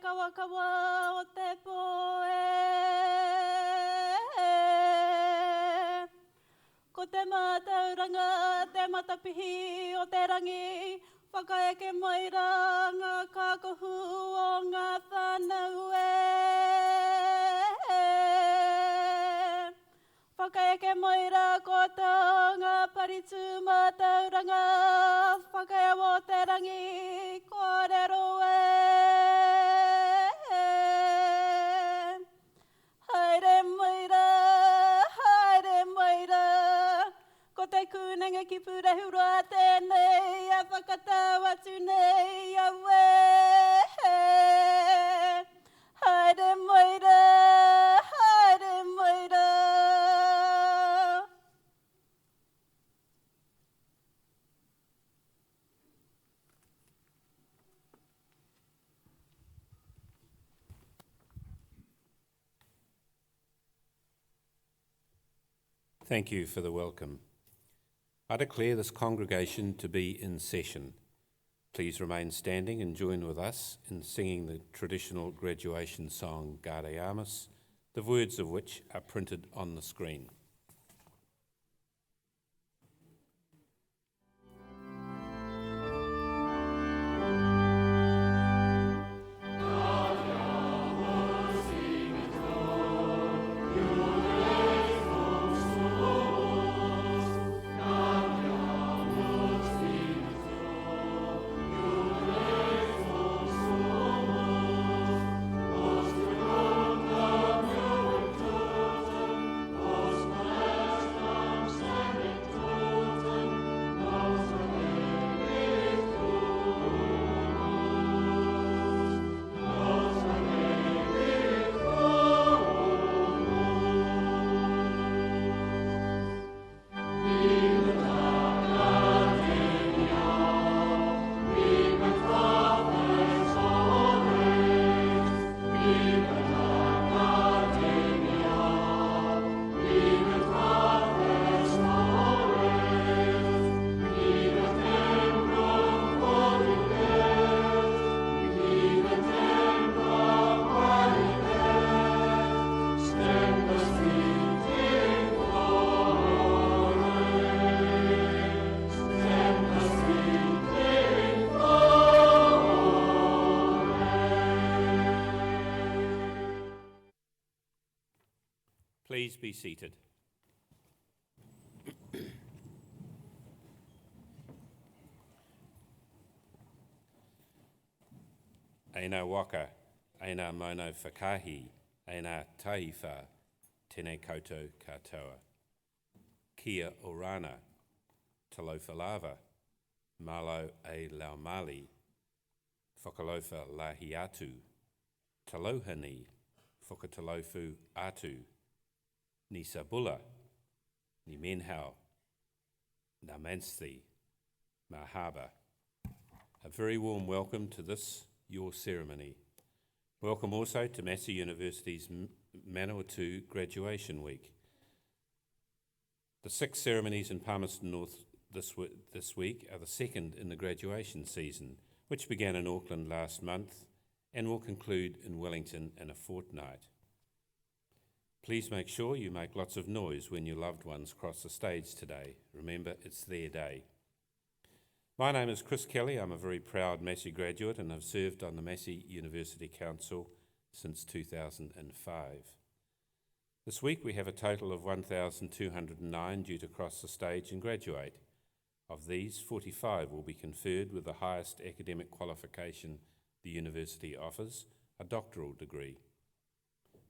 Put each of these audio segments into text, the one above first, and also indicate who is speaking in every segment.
Speaker 1: kawakawa o te poe. Ko te mātauranga, te matapihi o te rangi, whakaeke mai rā ngā kākohu o ngā whānau e. Whakaeke mai rā koutou ngā paritū mātauranga, whakaea o te rangi, kōrero e. Ko te kūnanga ki pūrahura tēnei, a whakatau atu nei a we. Haere moira, haere moira.
Speaker 2: Thank you for the welcome. I declare this congregation to be in session. Please remain standing and join with us in singing the traditional graduation song, Gare Amas, the words of which are printed on the screen. Please be seated. Eina waka, eina mono whakahi, eina taiwha, tēnei koutou katoa. Kia orana, talofa lava, malo e laumali, whakalofa lahi atu, talohani, whakatalofu atu, ni sabula, ni menhau, na Massey, mahaba. A very warm welcome to this, your ceremony. Welcome also to Massey University's Manawatū Graduation Week. The 6 ceremonies in Palmerston North this week are the second in the graduation season, which began in Auckland last month and will conclude in Wellington in a fortnight. Please make sure you make lots of noise when your loved ones cross the stage today. Remember, it's their day. My name is Chris Kelly. I'm a very proud Massey graduate and have served on the Massey University Council since 2005. This week we have a total of 1,209 due to cross the stage and graduate. Of these, 45 will be conferred with the highest academic qualification the university offers, a doctoral degree.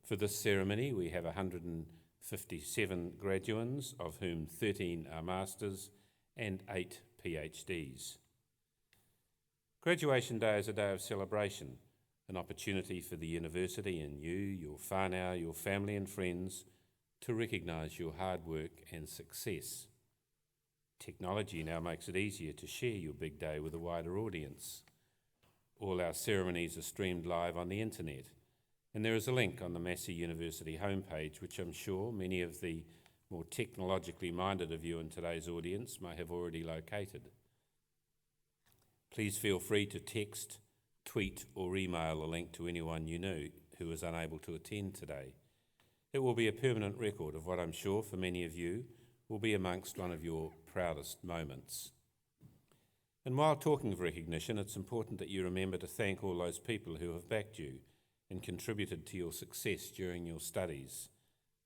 Speaker 2: For this ceremony, we have 157 graduands, of whom 13 are masters and 8 PhDs. Graduation Day is a day of celebration, an opportunity for the university and you, your whānau, your family and friends to recognise your hard work and success. Technology now makes it easier to share your big day with a wider audience. All our ceremonies are streamed live on the internet, and there is a link on the Massey University homepage, which I'm sure many of the more technologically minded of you in today's audience may have already located. Please feel free to text, tweet or email a link to anyone you knew who was unable to attend today. It will be a permanent record of what I'm sure for many of you will be amongst one of your proudest moments. And while talking of recognition, it's important that you remember to thank all those people who have backed you and contributed to your success during your studies.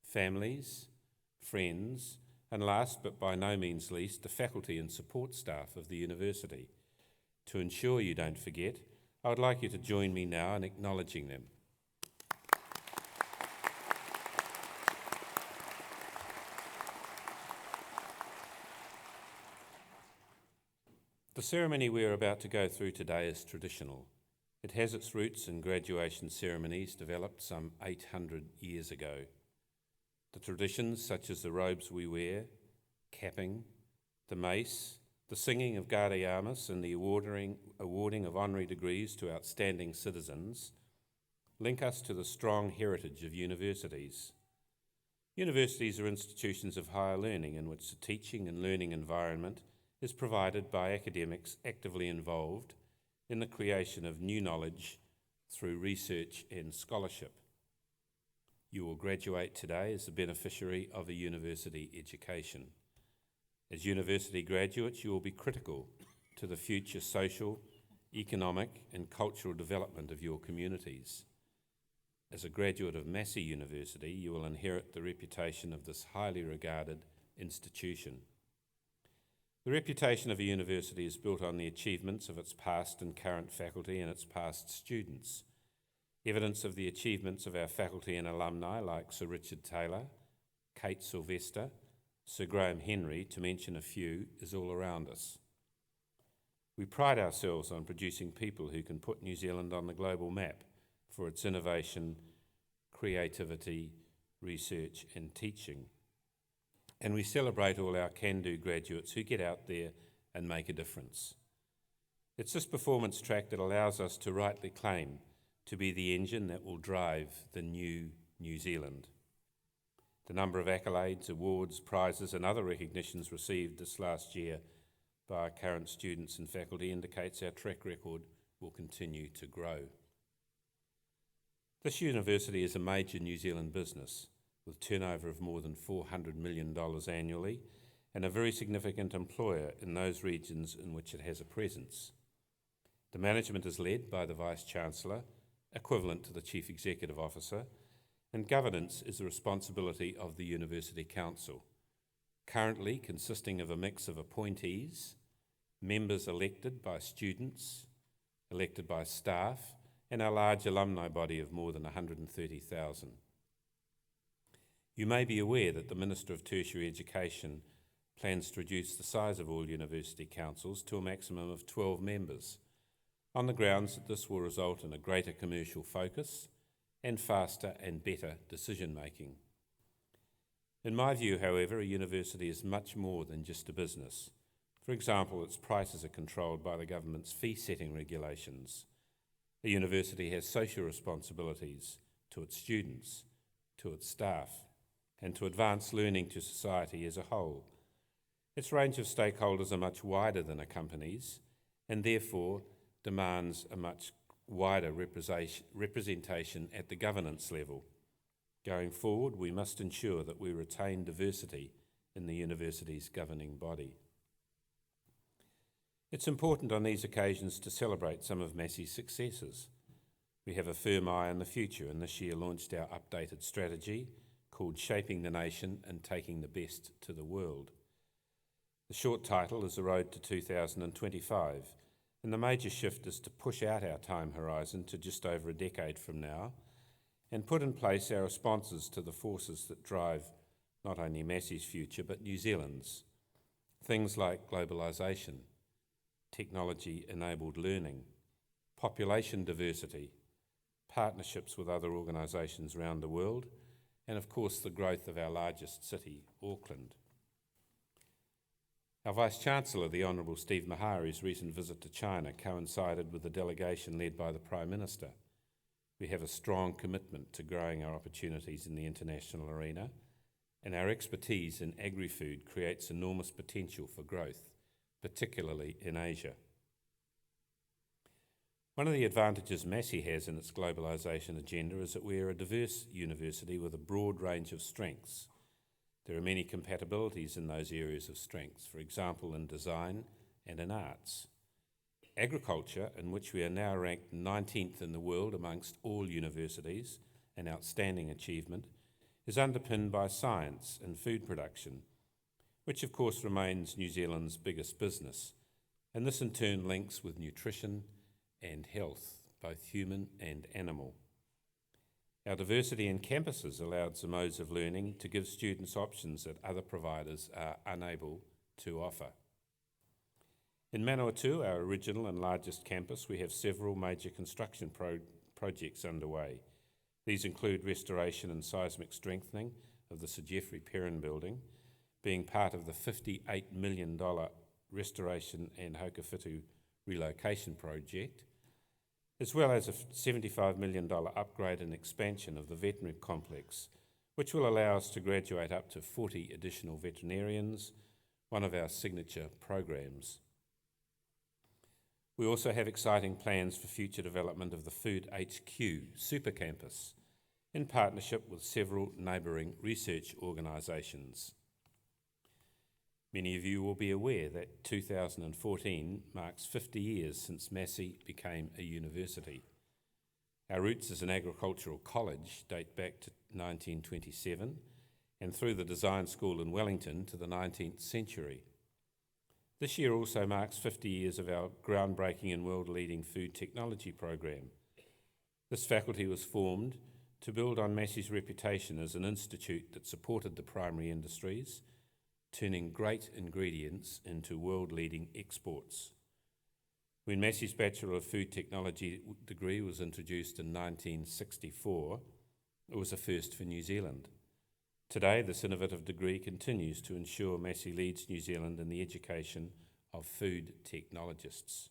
Speaker 2: Families, friends, and last but by no means least, the faculty and support staff of the university. To ensure you don't forget, I would like you to join me now in acknowledging them. The ceremony we are about to go through today is traditional. It has its roots in graduation ceremonies developed some 800 years ago. The traditions such as the robes we wear, capping, the mace, the singing of Gare Amus and the awarding of honorary degrees to outstanding citizens link us to the strong heritage of universities. Universities are institutions of higher learning in which the teaching and learning environment is provided by academics actively involved in the creation of new knowledge through research and scholarship. You will graduate today as the beneficiary of a university education. As university graduates, you will be critical to the future social, economic and cultural development of your communities. As a graduate of Massey University, you will inherit the reputation of this highly regarded institution. The reputation of a university is built on the achievements of its past and current faculty and its past students. Evidence of the achievements of our faculty and alumni like Sir Richard Taylor, Kate Sylvester, Sir Graham Henry, to mention a few, is all around us. We pride ourselves on producing people who can put New Zealand on the global map for its innovation, creativity, research and teaching. And we celebrate all our can-do graduates who get out there and make a difference. It's this performance track that allows us to rightly claim to be the engine that will drive the new New Zealand. The number of accolades, awards, prizes and other recognitions received this last year by our current students and faculty indicates our track record will continue to grow. This university is a major New Zealand business with turnover of more than $400 million annually and a very significant employer in those regions in which it has a presence. The management is led by the Vice-Chancellor, equivalent to the Chief Executive Officer, and governance is the responsibility of the University Council, currently consisting of a mix of appointees, members elected by students, elected by staff, and our large alumni body of more than 130,000. You may be aware that the Minister of Tertiary Education plans to reduce the size of all university councils to a maximum of 12 members, on the grounds that this will result in a greater commercial focus and faster and better decision-making. In my view, however, a university is much more than just a business. For example, its prices are controlled by the government's fee-setting regulations. A university has social responsibilities to its students, to its staff, and to advance learning to society as a whole. Its range of stakeholders are much wider than a company's, and therefore demands a much wider representation at the governance level. Going forward, we must ensure that we retain diversity in the university's governing body. It's important on these occasions to celebrate some of Massey's successes. We have a firm eye on the future and this year launched our updated strategy called Shaping the Nation and Taking the Best to the World. The short title is The Road to 2025, and the major shift is to push out our time horizon to just over a decade from now and put in place our responses to the forces that drive not only Massey's future but New Zealand's. Things like globalisation, technology-enabled learning, population diversity, partnerships with other organisations around the world, and of course the growth of our largest city, Auckland. Our Vice-Chancellor, the Honourable Steve Mahari's recent visit to China coincided with a delegation led by the Prime Minister. We have a strong commitment to growing our opportunities in the international arena, and our expertise in agri-food creates enormous potential for growth, particularly in Asia. One of the advantages Massey has in its globalisation agenda is that we are a diverse university with a broad range of strengths. There are many compatibilities in those areas of strength, for example in design and in arts. Agriculture, in which we are now ranked 19th in the world amongst all universities, an outstanding achievement, is underpinned by science and food production, which of course remains New Zealand's biggest business, and this in turn links with nutrition and health, both human and animal. Our diversity in campuses allowed some modes of learning to give students options that other providers are unable to offer. In Manawatū, our original and largest campus, we have several major construction projects underway. These include restoration and seismic strengthening of the Sir Geoffrey Perrin building, being part of the $58 million restoration and Haukawhitu relocation project, as well as a $75 million upgrade and expansion of the veterinary complex, which will allow us to graduate up to 40 additional veterinarians, one of our signature programs. We also have exciting plans for future development of the Food HQ Super Campus, in partnership with several neighbouring research organisations. Many of you will be aware that 2014 marks 50 years since Massey became a university. Our roots as an agricultural college date back to 1927 and through the design school in Wellington to the 19th century. This year also marks 50 years of our groundbreaking and world-leading food technology program. This faculty was formed to build on Massey's reputation as an institute that supported the primary industries, turning great ingredients into world-leading exports. When Massey's Bachelor of Food Technology degree was introduced in 1964, it was a first for New Zealand. Today, this innovative degree continues to ensure Massey leads New Zealand in the education of food technologists.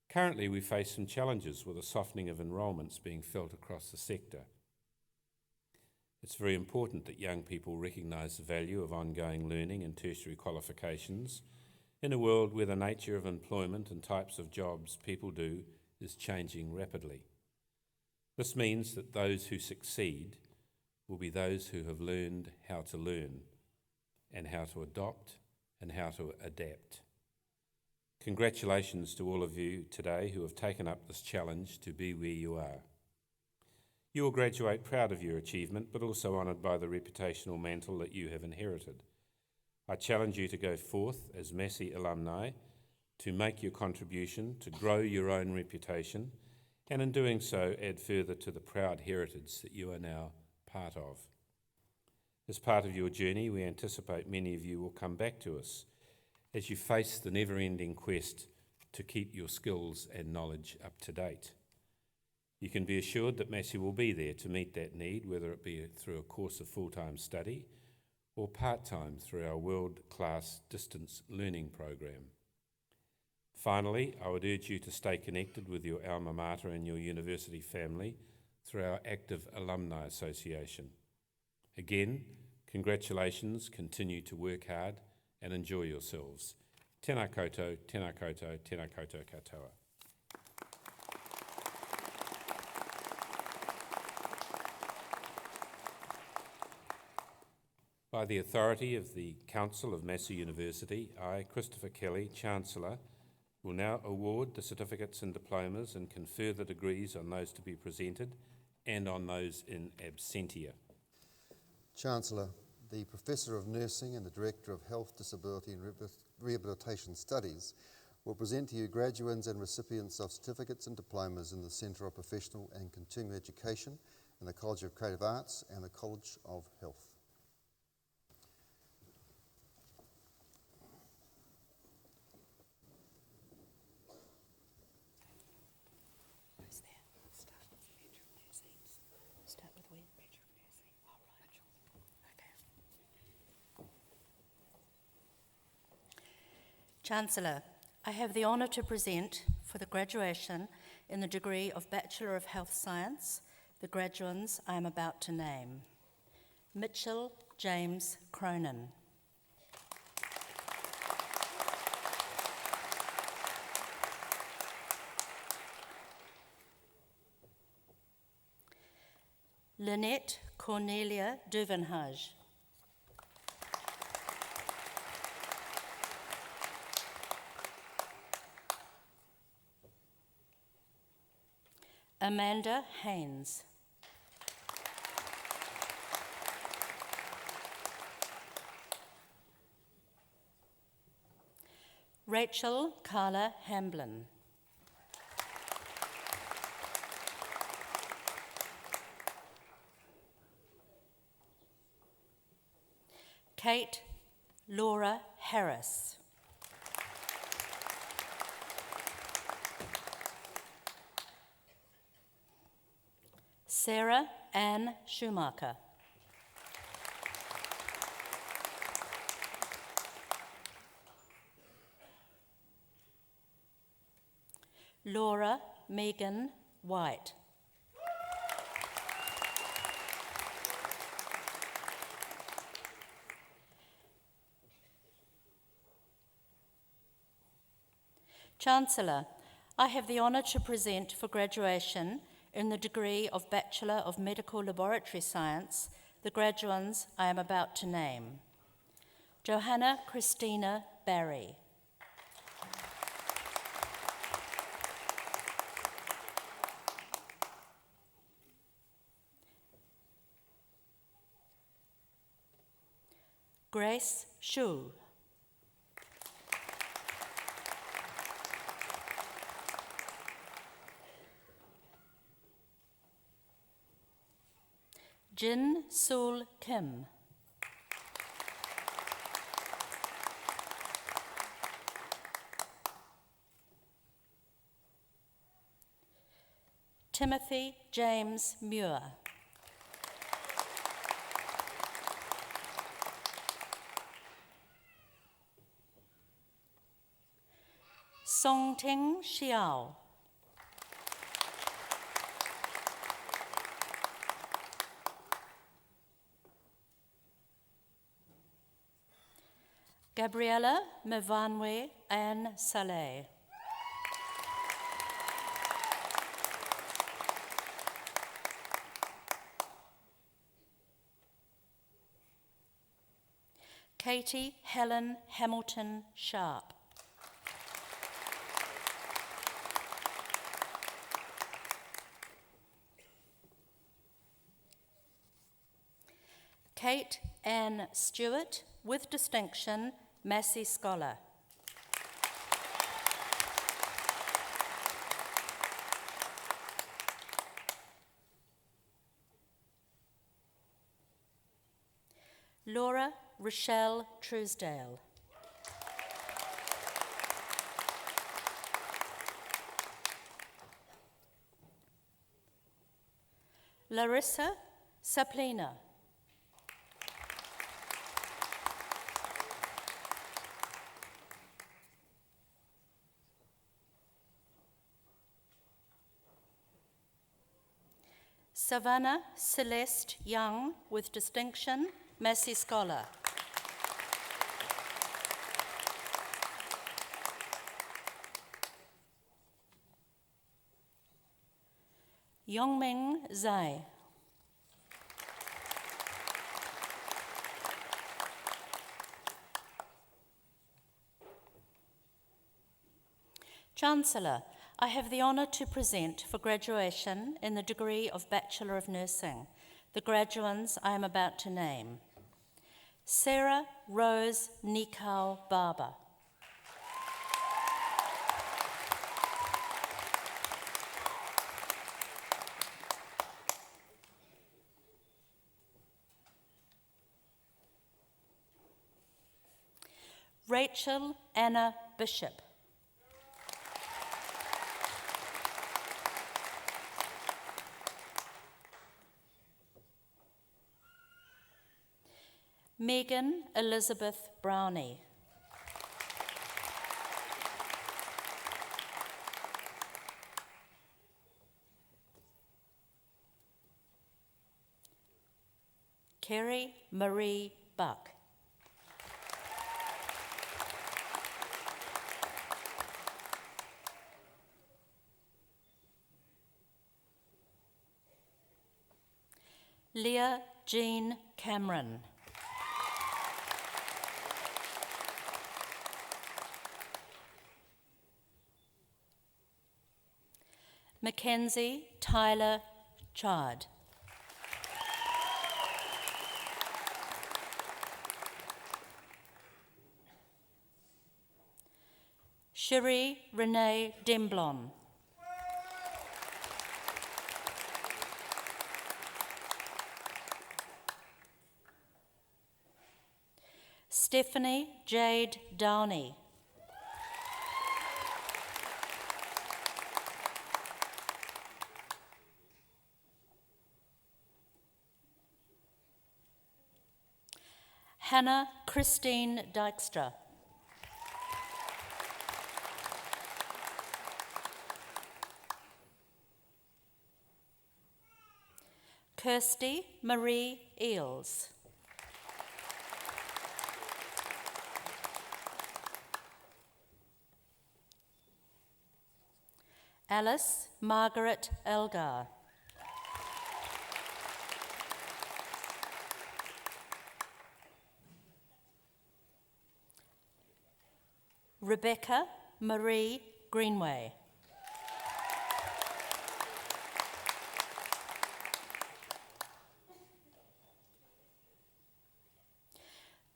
Speaker 2: Currently, we face some challenges with a softening of enrolments being felt across the sector. It's very important that young people recognise the value of ongoing learning and tertiary qualifications in a world where the nature of employment and types of jobs people do is changing rapidly. This means that those who succeed will be those who have learned how to learn and how to adopt and how to adapt. Congratulations to all of you today who have taken up this challenge to be where you are. You will graduate proud of your achievement, but also honoured by the reputational mantle that you have inherited. I challenge you to go forth as Massey alumni, to make your contribution, to grow your own reputation, and in doing so add further to the proud heritage that you are now part of. As part of your journey, we anticipate many of you will come back to us as you face the never-ending quest to keep your skills and knowledge up to date. You can be assured that Massey will be there to meet that need, whether it be through a course of full-time study or part-time through our world-class distance learning program. Finally, I would urge you to stay connected with your alma mater and your university family through our active alumni association. Again, congratulations, continue to work hard and enjoy yourselves. Tēnā koutou, tēnā koutou, tēnā koutou katoa. By the authority of the Council of Massey University, I, Christopher Kelly, Chancellor, will now award the certificates and diplomas and confer the degrees on those to be presented and on those in absentia.
Speaker 3: Chancellor, the Professor of Nursing and the Director of Health, Disability and Rehabilitation Studies will present to you graduates and recipients of certificates and diplomas in the Centre of Professional and Continuing Education in the College of Creative Arts and the College of Health.
Speaker 4: Chancellor, I have the honour to present for the graduation in the degree of Bachelor of Health Science the graduands I am about to name. Mitchell James Cronin. Lynette Cornelia Duvenhage. Amanda Haynes. Rachel Carla Hamblin. Kate Laura Harris. Sarah Ann Schumacher. Laura Megan White. Chancellor, I have the honour to present for graduation in the degree of Bachelor of Medical Laboratory Science the graduands I am about to name. Johanna Christina Barry. Grace Shu. Jin Sul Kim. Timothy James Muir. Songting Xiao. Gabriella Mvanwe Anne Saleh. Katie Helen Hamilton Sharp. Kate Ann Stewart, with distinction, Massey Scholar. Laura Rochelle Truesdale. Larissa Saplina. Savannah Celeste Young, with distinction, Massey Scholar. Yongming Zhai. Chancellor, I have the honour to present for graduation in the degree of Bachelor of Nursing the graduands I am about to name. Sarah Rose Nikau Barber. Rachel Anna Bishop. Megan Elizabeth Brownie. Kerry Marie Buck. Leah Jean Cameron. Mackenzie Tyler Chard. Cherie Renee Demblon. Stephanie Jade Downey. Hannah Christine Dykstra. Kirsty Marie Eels. Alice Margaret Elgar. Rebecca Marie Greenway.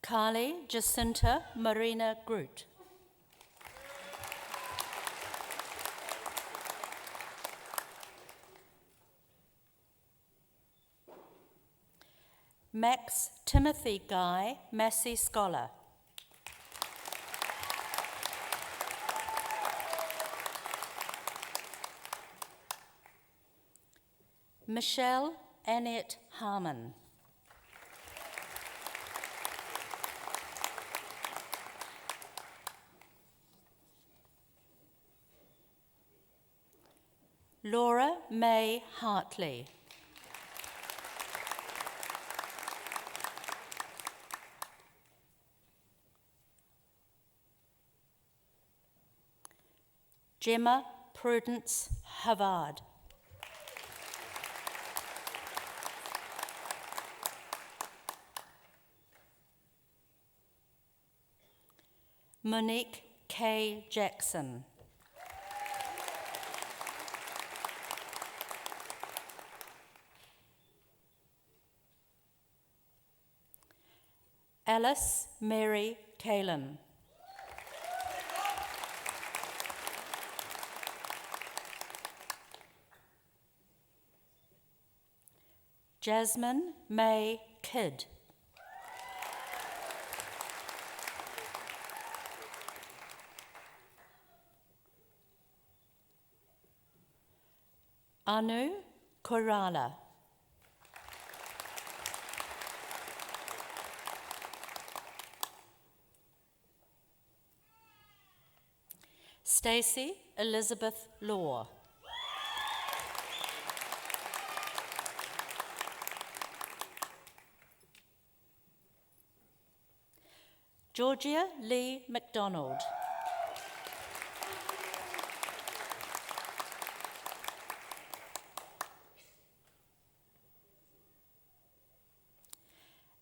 Speaker 4: Carly Jacinta Marina Groot. Max Timothy Guy Massey Scholar. Michelle Annette Harmon. Laura May Hartley. Gemma Prudence Havard. Monique K. Jackson. Alice Mary Kalin. Jasmine May Kidd. Anu Korala. Stacey Elizabeth Law. Georgia Lee MacDonald.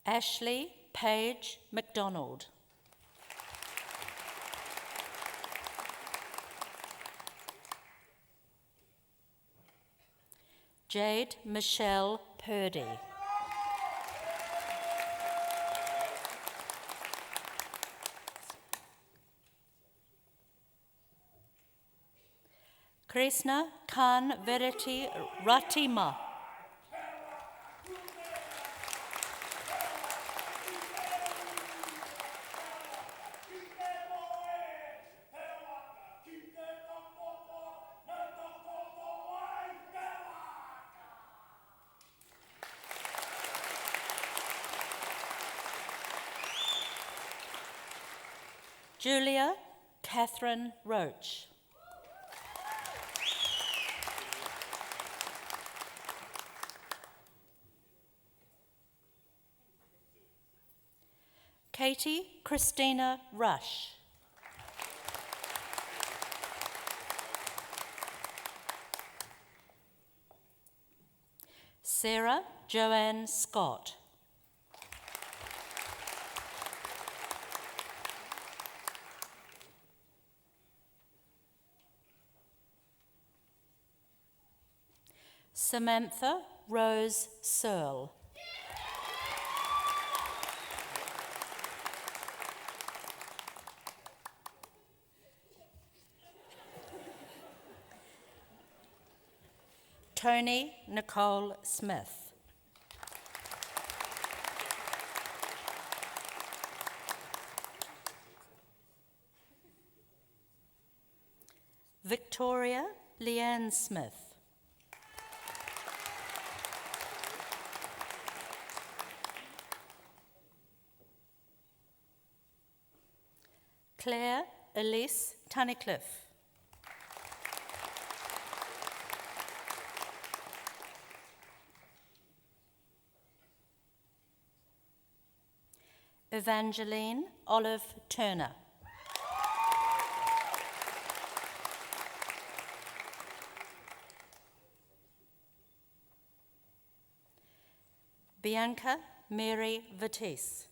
Speaker 4: Ashley Page MacDonald. Jade Michelle Purdy. Krishna Khan Verity Ratima. Julia Catherine Roach. Katie Christina Rush. Sarah Joanne Scott. Samantha Rose Searle. Tony Nicole Smith. Victoria Leanne Smith. Claire Elise Tunnicliffe. Evangeline Olive Turner. Bianca Mary Vitesse.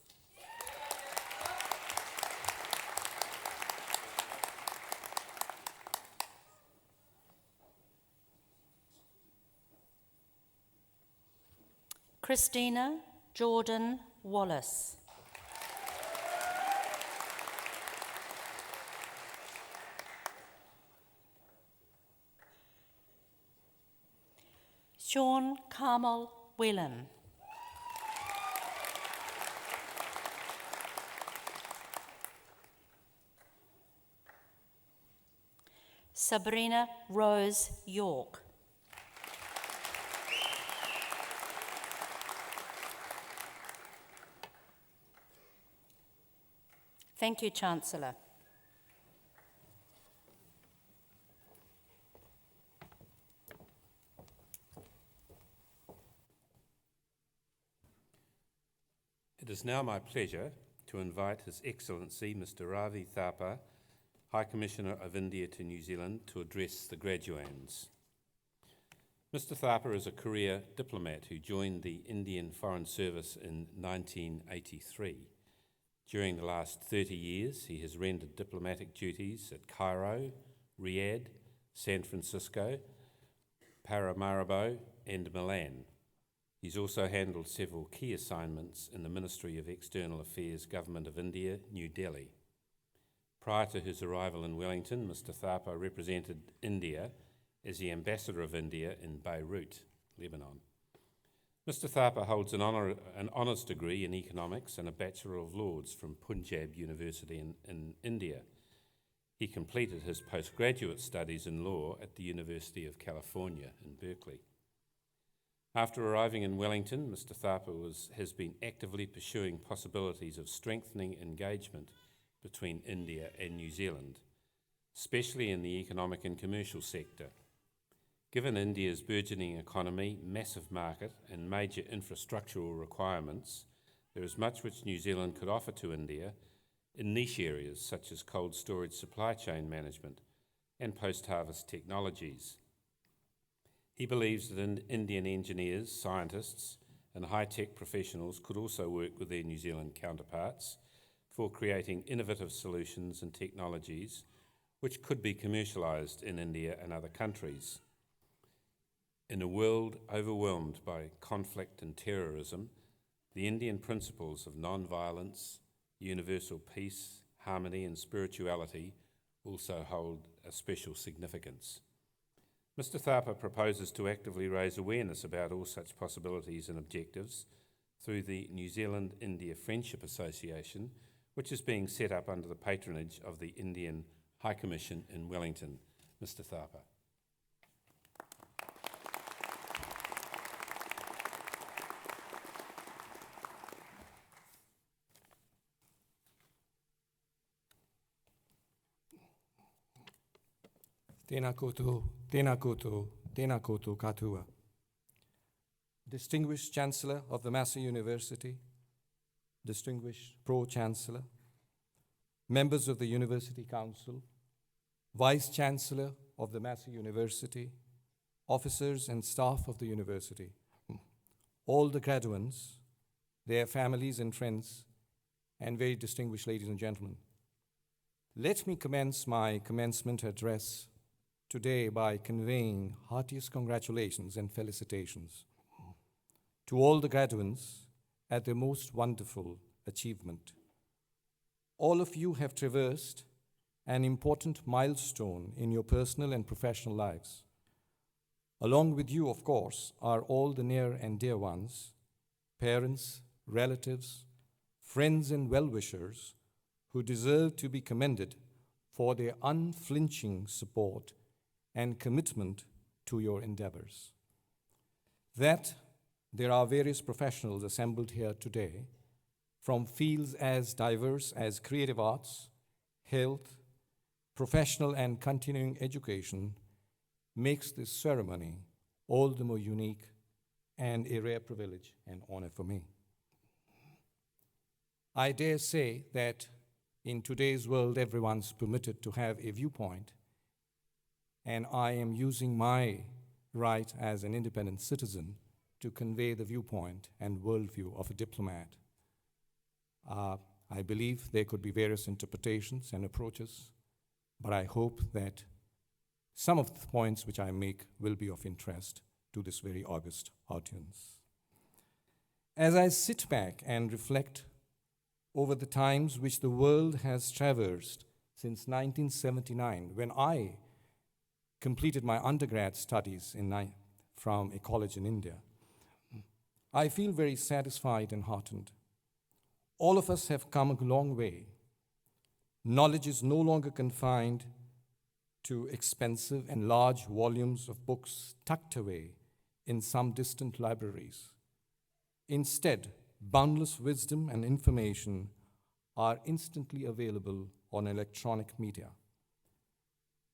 Speaker 4: Christina Jordan Wallace. Sean Carmel Whelan. Sabrina Rose York. Thank you, Chancellor.
Speaker 2: It is now my pleasure to invite His Excellency Mr. Ravi Thapa, High Commissioner of India to New Zealand, to address the graduands. Mr. Thapa is a career diplomat who joined the Indian Foreign Service in 1983. During the last 30 years, he has rendered diplomatic duties at Cairo, Riyadh, San Francisco, Paramaribo, and Milan. He's also handled several key assignments in the Ministry of External Affairs, Government of India, New Delhi. Prior to his arrival in Wellington, Mr. Thapa represented India as the Ambassador of India in Beirut, Lebanon. Mr. Thapa holds an honours degree in economics and a Bachelor of Laws from Punjab University in India. He completed his postgraduate studies in law at the University of California in Berkeley. After arriving in Wellington, Mr. Thapa has been actively pursuing possibilities of strengthening engagement between India and New Zealand, especially in the economic and commercial sector. Given India's burgeoning economy, massive market, and major infrastructural requirements, there is much which New Zealand could offer to India in niche areas such as cold storage supply chain management and post-harvest technologies. He believes that Indian engineers, scientists, and high-tech professionals could also work with their New Zealand counterparts for creating innovative solutions and technologies which could be commercialised in India and other countries. In a world overwhelmed by conflict and terrorism, the Indian principles of non-violence, universal peace, harmony, and spirituality also hold a special significance. Mr. Thapa proposes to actively raise awareness about all such possibilities and objectives through the New Zealand-India Friendship Association, which is being set up under the patronage of the Indian High Commission in Wellington. Mr. Thapa.
Speaker 5: Tēnā koutou, tēnā koutou, tēnā koutou katoa. Distinguished Chancellor of the Massey University, distinguished Pro-Chancellor, members of the University Council, Vice-Chancellor of the Massey University, officers and staff of the university, all the graduates, their families and friends, and very distinguished ladies and gentlemen. Let me commence my commencement address today by conveying heartiest congratulations and felicitations to all the graduates at their most wonderful achievement. All of you have traversed an important milestone in your personal and professional lives. Along with you, of course, are all the near and dear ones, parents, relatives, friends, and well-wishers who deserve to be commended for their unflinching support and commitment to your endeavors. That there are various professionals assembled here today from fields as diverse as creative arts, health, professional and continuing education makes this ceremony all the more unique and a rare privilege and honor for me. I dare say that in today's world, everyone's permitted to have a viewpoint, and I am using my right as an independent citizen to convey the viewpoint and worldview of a diplomat. I believe there could be various interpretations and approaches, but I hope that some of the points which I make will be of interest to this very august audience. As I sit back and reflect over the times which the world has traversed since 1979, when I completed my undergrad studies from a college in India, I feel very satisfied and heartened. All of us have come a long way. Knowledge is no longer confined to expensive and large volumes of books tucked away in some distant libraries. Instead, boundless wisdom and information are instantly available on electronic media.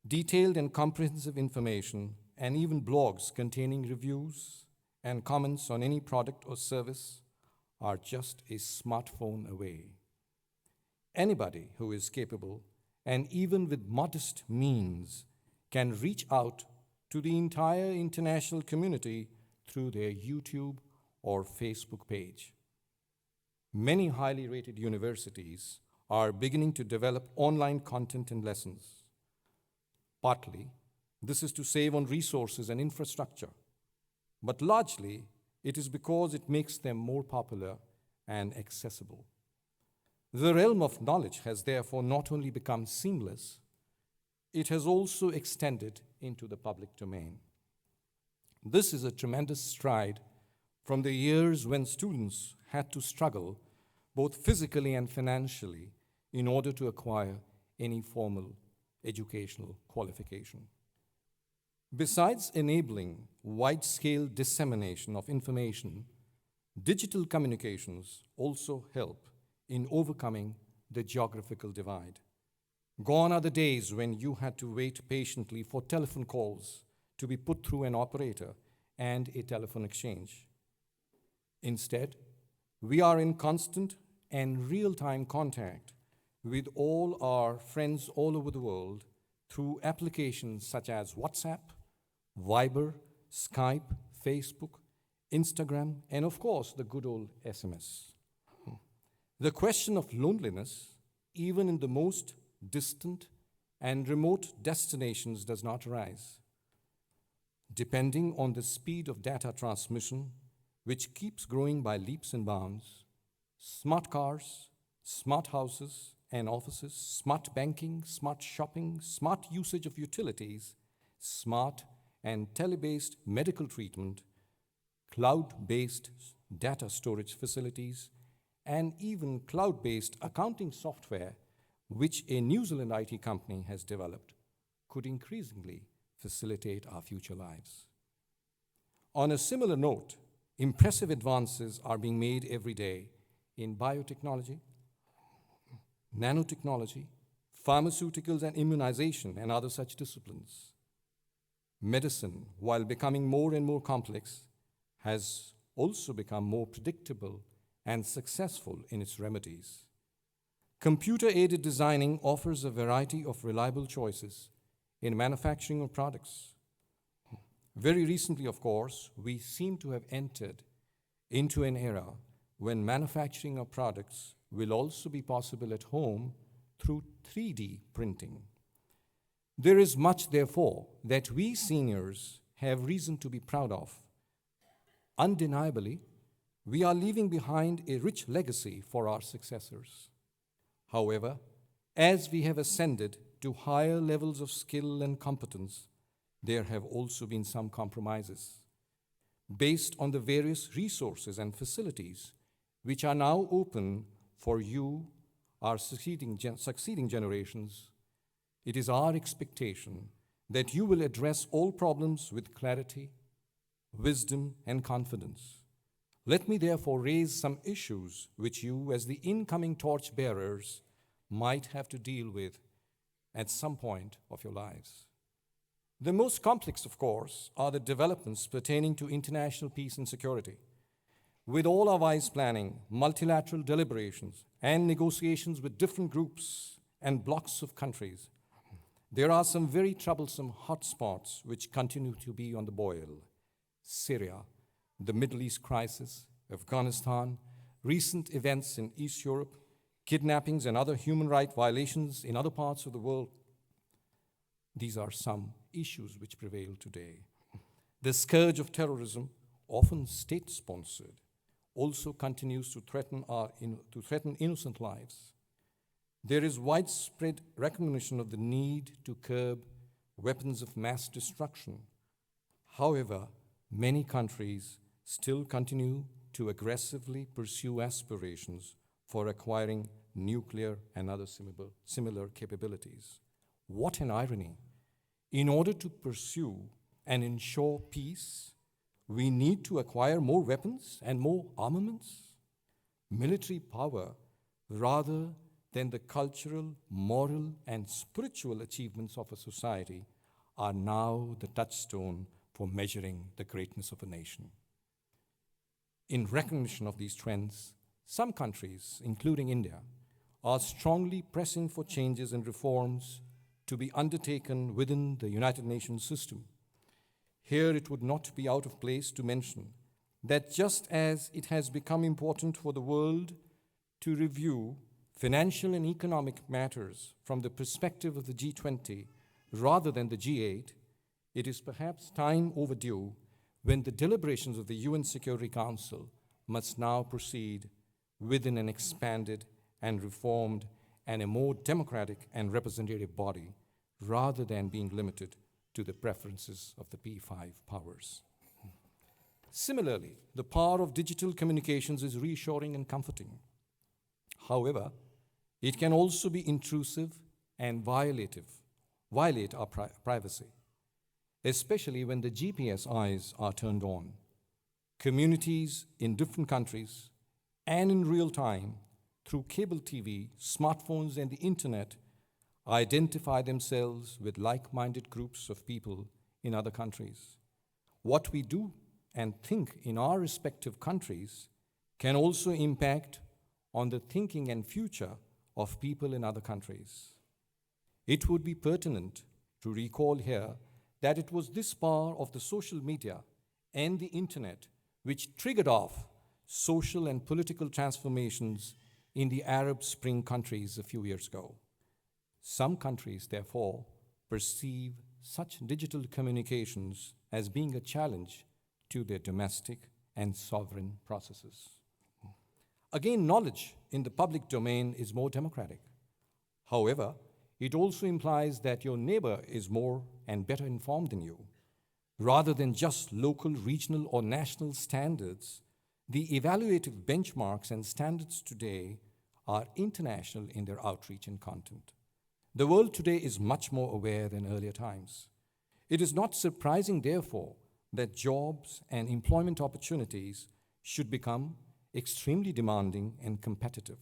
Speaker 5: Detailed and comprehensive information and even blogs containing reviews and comments on any product or service are just a smartphone away. Anybody who is capable, and even with modest means, can reach out to the entire international community through their YouTube or Facebook page. Many highly rated universities are beginning to develop online content and lessons. Partly, this is to save on resources and infrastructure, but largely, it is because it makes them more popular and accessible. The realm of knowledge has therefore not only become seamless, it has also extended into the public domain. This is a tremendous stride from the years when students had to struggle both physically and financially in order to acquire any formal educational qualification. Besides enabling wide-scale dissemination of information, digital communications also help in overcoming the geographical divide. Gone are the days when you had to wait patiently for telephone calls to be put through an operator and a telephone exchange. Instead, we are in constant and real-time contact with all our friends all over the world through applications such as WhatsApp, Viber, Skype, Facebook, Instagram, and of course, the good old SMS. The question of loneliness, even in the most distant and remote destinations, does not arise. Depending on the speed of data transmission, which keeps growing by leaps and bounds, smart cars, smart houses and offices, smart banking, smart shopping, smart usage of utilities, smart and tele-based medical treatment, cloud-based data storage facilities, and even cloud-based accounting software, which a New Zealand IT company has developed, could increasingly facilitate our future lives. On a similar note, impressive advances are being made every day in biotechnology, nanotechnology, pharmaceuticals and immunization, and other such disciplines. Medicine, while becoming more and more complex, has also become more predictable and successful in its remedies. Computer-aided designing offers a variety of reliable choices in manufacturing of products. Very recently, of course, we seem to have entered into an era when manufacturing of products will also be possible at home through 3D printing. There is much, therefore, that we seniors have reason to be proud of. Undeniably, we are leaving behind a rich legacy for our successors. However, as we have ascended to higher levels of skill and competence, there have also been some compromises. Based on the various resources and facilities which are now open for you, our succeeding generations, it is our expectation that you will address all problems with clarity, wisdom, and confidence. Let me therefore raise some issues which you, as the incoming torchbearers, might have to deal with at some point of your lives. The most complex, of course, are the developments pertaining to international peace and security. With all our wise planning, multilateral deliberations, and negotiations with different groups and blocs of countries, there are some very troublesome hotspots which continue to be on the boil. Syria, the Middle East crisis, Afghanistan, recent events in East Europe, kidnappings and other human rights violations in other parts of the world. These are some issues which prevail today. The scourge of terrorism, often state-sponsored, also continues to threaten innocent lives. There is widespread recognition of the need to curb weapons of mass destruction. However, many countries still continue to aggressively pursue aspirations for acquiring nuclear and other similar capabilities. What an irony! In order to pursue and ensure peace, we need to acquire more weapons and more armaments. Military power, rather than the cultural, moral, and spiritual achievements of a society, are now the touchstone for measuring the greatness of a nation. In recognition of these trends, some countries, including India, are strongly pressing for changes and reforms to be undertaken within the United Nations system. Here it would not be out of place to mention that just as it has become important for the world to review financial and economic matters from the perspective of the G20 rather than the G8, it is perhaps time overdue when the deliberations of the UN Security Council must now proceed within an expanded and reformed and a more democratic and representative body, rather than being limited to the preferences of the P5 powers. Similarly, the power of digital communications is reassuring and comforting. However, it can also be intrusive and violate our privacy, especially when the GPS eyes are turned on. Communities in different countries and in real time, through cable TV, smartphones, and the internet, identify themselves with like-minded groups of people in other countries. What we do and think in our respective countries can also impact on the thinking and future of people in other countries. It would be pertinent to recall here that it was this power of the social media and the internet which triggered off social and political transformations in the Arab Spring countries a few years ago. Some countries, therefore, perceive such digital communications as being a challenge to their domestic and sovereign processes. Again, knowledge in the public domain is more democratic. However, it also implies that your neighbor is more and better informed than you. Rather than just local, regional, or national standards, the evaluative benchmarks and standards today are international in their outreach and content. The world today is much more aware than earlier times. It is not surprising, therefore, that jobs and employment opportunities should become extremely demanding and competitive.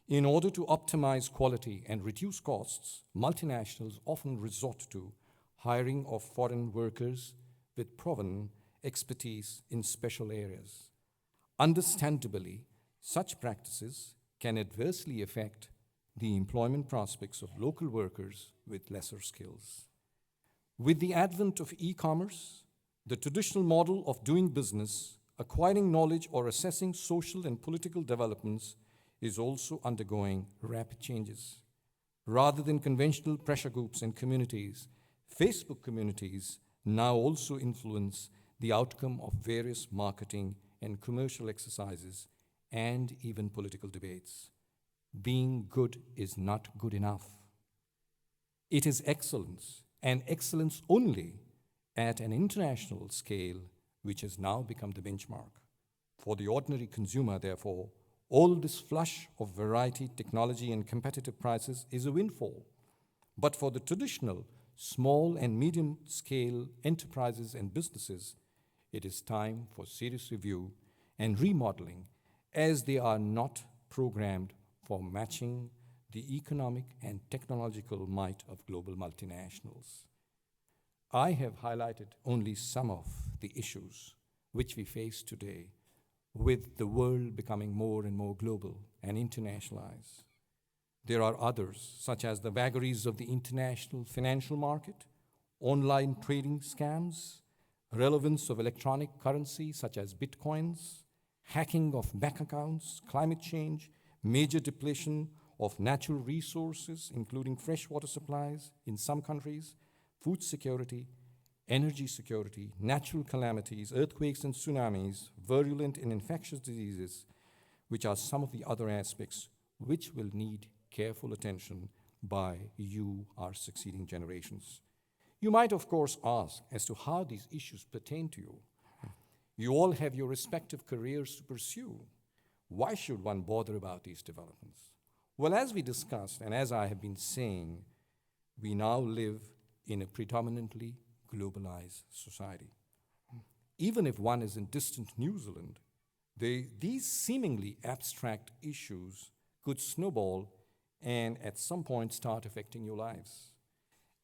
Speaker 5: In order to optimize quality and reduce costs, multinationals often resort to hiring of foreign workers with proven expertise in special areas. Understandably, such practices can adversely affect the employment prospects of local workers with lesser skills. With the advent of e-commerce, the traditional model of doing business acquiring knowledge or assessing social and political developments is also undergoing rapid changes. Rather than conventional pressure groups and communities, Facebook communities now also influence the outcome of various marketing and commercial exercises and even political debates. Being good is not good enough. It is excellence, and excellence only at an international scale, which has now become the benchmark. For the ordinary consumer, therefore, all this flush of variety, technology, and competitive prices is a windfall. But for the traditional small and medium-scale enterprises and businesses, it is time for serious review and remodeling, as they are not programmed for matching the economic and technological might of global multinationals. I have highlighted only some of the issues which we face today, with the world becoming more and more global and internationalized. There are others, such as the vagaries of the international financial market, online trading scams, relevance of electronic currency such as bitcoins, hacking of bank accounts, climate change, major depletion of natural resources, including freshwater supplies in some countries, food security, energy security, natural calamities, earthquakes and tsunamis, virulent and infectious diseases, which are some of the other aspects which will need careful attention by you, our succeeding generations. You might, of course, ask as to how these issues pertain to you. You all have your respective careers to pursue. Why should one bother about these developments? Well, as we discussed, and as I have been saying, we now live in a predominantly globalized society. Even if one is in distant New Zealand, these seemingly abstract issues could snowball and at some point start affecting your lives.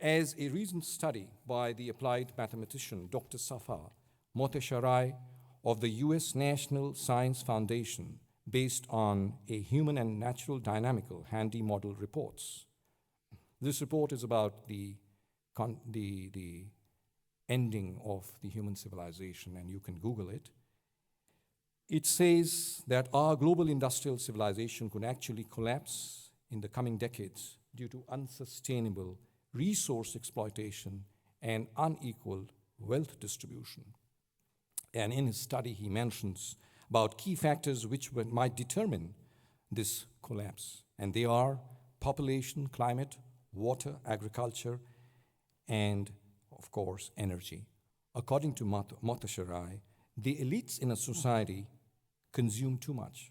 Speaker 5: As a recent study by the applied mathematician Dr. Safa Motesharai of the US National Science Foundation, based on a human and natural dynamical handy model reports. This report is about the ending of the human civilization, and you can Google it. It says that our global industrial civilization could actually collapse in the coming decades due to unsustainable resource exploitation and unequal wealth distribution. And in his study, he mentions about key factors which might determine this collapse. And they are population, climate, water, agriculture, and, of course, energy. According to Motesharai, the elites in a society consume too much,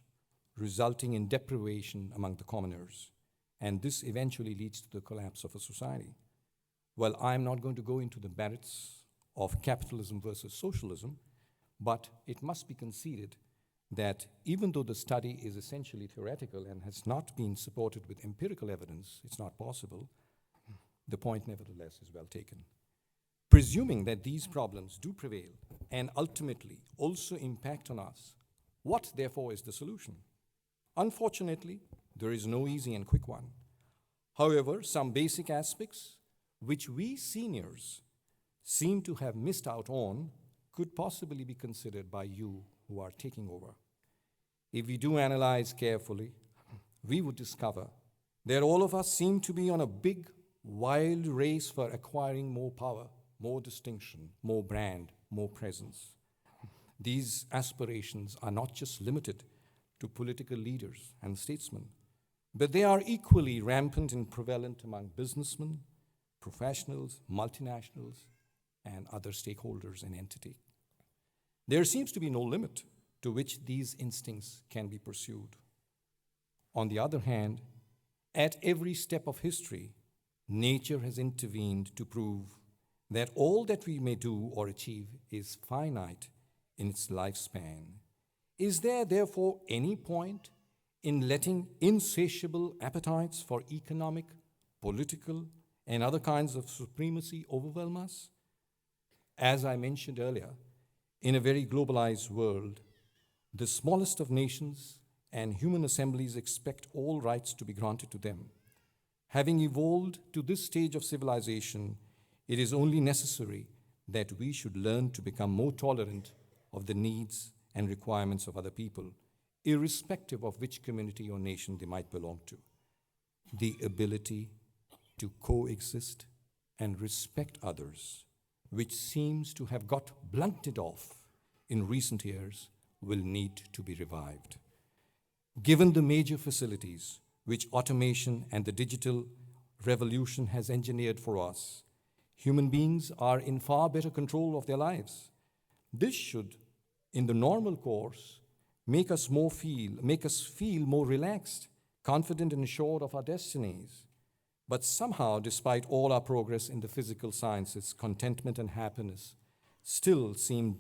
Speaker 5: resulting in deprivation among the commoners. And this eventually leads to the collapse of a society. Well, I'm not going to go into the merits of capitalism versus socialism, but it must be conceded that even though the study is essentially theoretical and has not been supported with empirical evidence, it's not possible, the point nevertheless is well taken. Presuming that these problems do prevail and ultimately also impact on us, what therefore is the solution? Unfortunately, there is no easy and quick one. However, some basic aspects which we seniors seem to have missed out on could possibly be considered by you who are taking over. If we do analyze carefully, we would discover that all of us seem to be on a big, wild race for acquiring more power, more distinction, more brand, more presence. These aspirations are not just limited to political leaders and statesmen, but they are equally rampant and prevalent among businessmen, professionals, multinationals, and other stakeholders and entities. There seems to be no limit to which these instincts can be pursued. On the other hand, at every step of history, nature has intervened to prove that all that we may do or achieve is finite in its lifespan. Is there therefore any point in letting insatiable appetites for economic, political, and other kinds of supremacy overwhelm us? As I mentioned earlier, in a very globalized world, the smallest of nations and human assemblies expect all rights to be granted to them. Having evolved to this stage of civilization, it is only necessary that we should learn to become more tolerant of the needs and requirements of other people, irrespective of which community or nation they might belong to. The ability to coexist and respect others, which seems to have got blunted off in recent years, will need to be revived. Given the major facilities which automation and the digital revolution has engineered for us, human beings are in far better control of their lives. This should, in the normal course, make us feel more relaxed, confident and assured of our destinies. But somehow, despite all our progress in the physical sciences, contentment and happiness still seem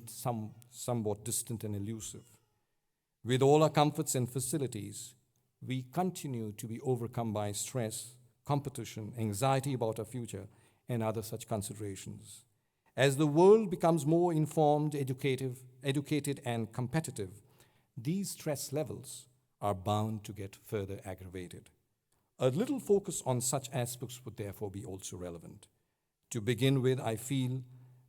Speaker 5: somewhat distant and elusive. With all our comforts and facilities, we continue to be overcome by stress, competition, anxiety about our future, and other such considerations. As the world becomes more informed, educated, and competitive, these stress levels are bound to get further aggravated. A little focus on such aspects would therefore be also relevant. To begin with, I feel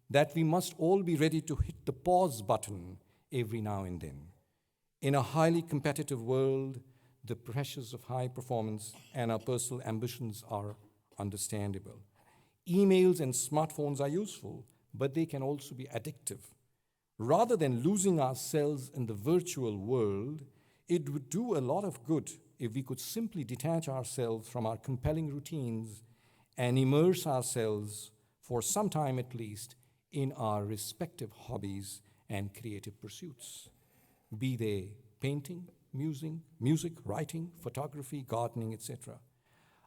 Speaker 5: that we must all be ready to hit the pause button every now and then. In a highly competitive world, the pressures of high performance and our personal ambitions are understandable. Emails and smartphones are useful, but they can also be addictive. Rather than losing ourselves in the virtual world, it would do a lot of good if we could simply detach ourselves from our compelling routines and immerse ourselves, for some time at least, in our respective hobbies and creative pursuits. Be they painting, music, writing, photography, gardening, etc.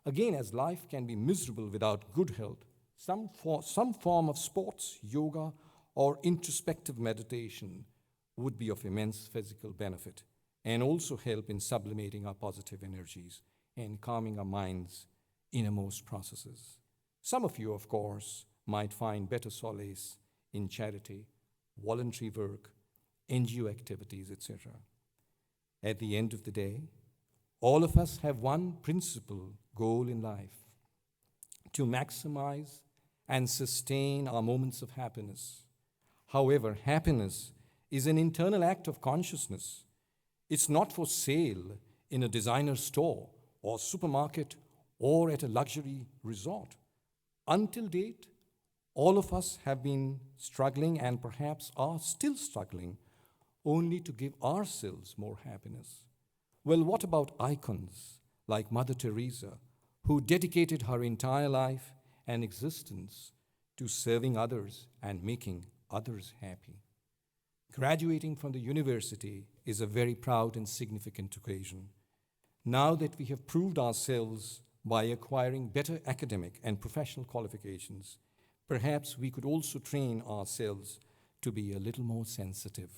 Speaker 5: Again, as life can be miserable without good health, some form of sports, yoga, or introspective meditation would be of immense physical benefit and also help in sublimating our positive energies and calming our minds' innermost processes. Some of you, of course, might find better solace in charity, voluntary work, NGO activities, etc. At the end of the day, all of us have one principal goal in life: to maximize and sustain our moments of happiness. However, happiness is an internal act of consciousness. It's not for sale in a designer store or supermarket or at a luxury resort. Until date, all of us have been struggling and perhaps are still struggling only to give ourselves more happiness. Well, what about icons like Mother Teresa, who dedicated her entire life and existence to serving others and making others happy? Graduating from the university is a very proud and significant occasion. Now that we have proved ourselves by acquiring better academic and professional qualifications, perhaps we could also train ourselves to be a little more sensitive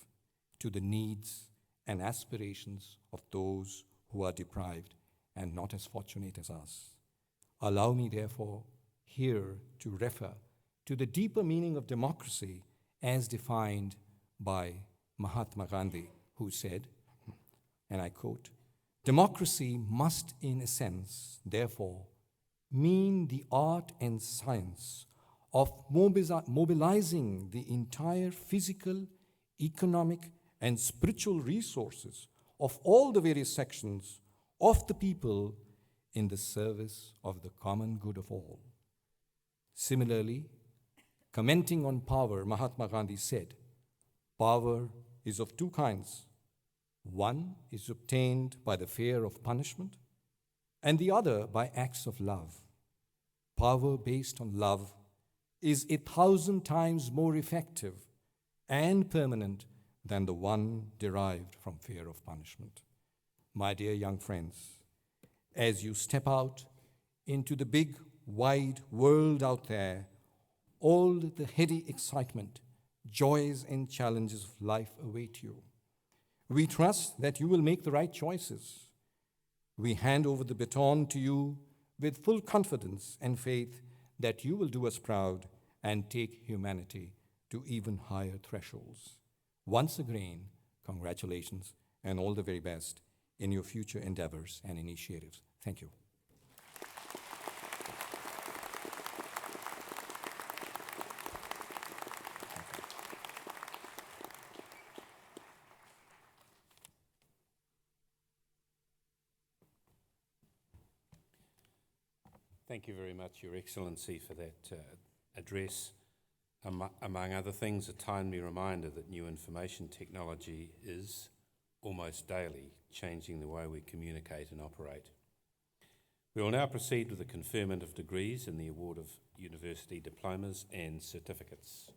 Speaker 5: to the needs and aspirations of those who are deprived and not as fortunate as us. Allow me, therefore, here to refer to the deeper meaning of democracy as defined by Mahatma Gandhi, who said, and I quote, "Democracy must, in a sense, therefore, mean the art and science of mobilizing the entire physical, economic, and spiritual resources of all the various sections of the people in the service of the common good of all." Similarly, commenting on power, Mahatma Gandhi said, "Power is of two kinds. One is obtained by the fear of punishment, and the other by acts of love. Power based on love is 1,000 times more effective and permanent than the one derived from fear of punishment." My dear young friends, as you step out into the big, wide world out there, all the heady excitement, joys, and challenges of life await you. We trust that you will make the right choices. We hand over the baton to you with full confidence and faith that you will do us proud and take humanity to even higher thresholds. Once again, congratulations and all the very best in your future endeavors and initiatives. Thank you.
Speaker 2: Thank you very much, Your Excellency, for that address. Among other things, a timely reminder that new information technology is, almost daily, changing the way we communicate and operate. We will now proceed with the conferment of degrees and the award of university diplomas and certificates.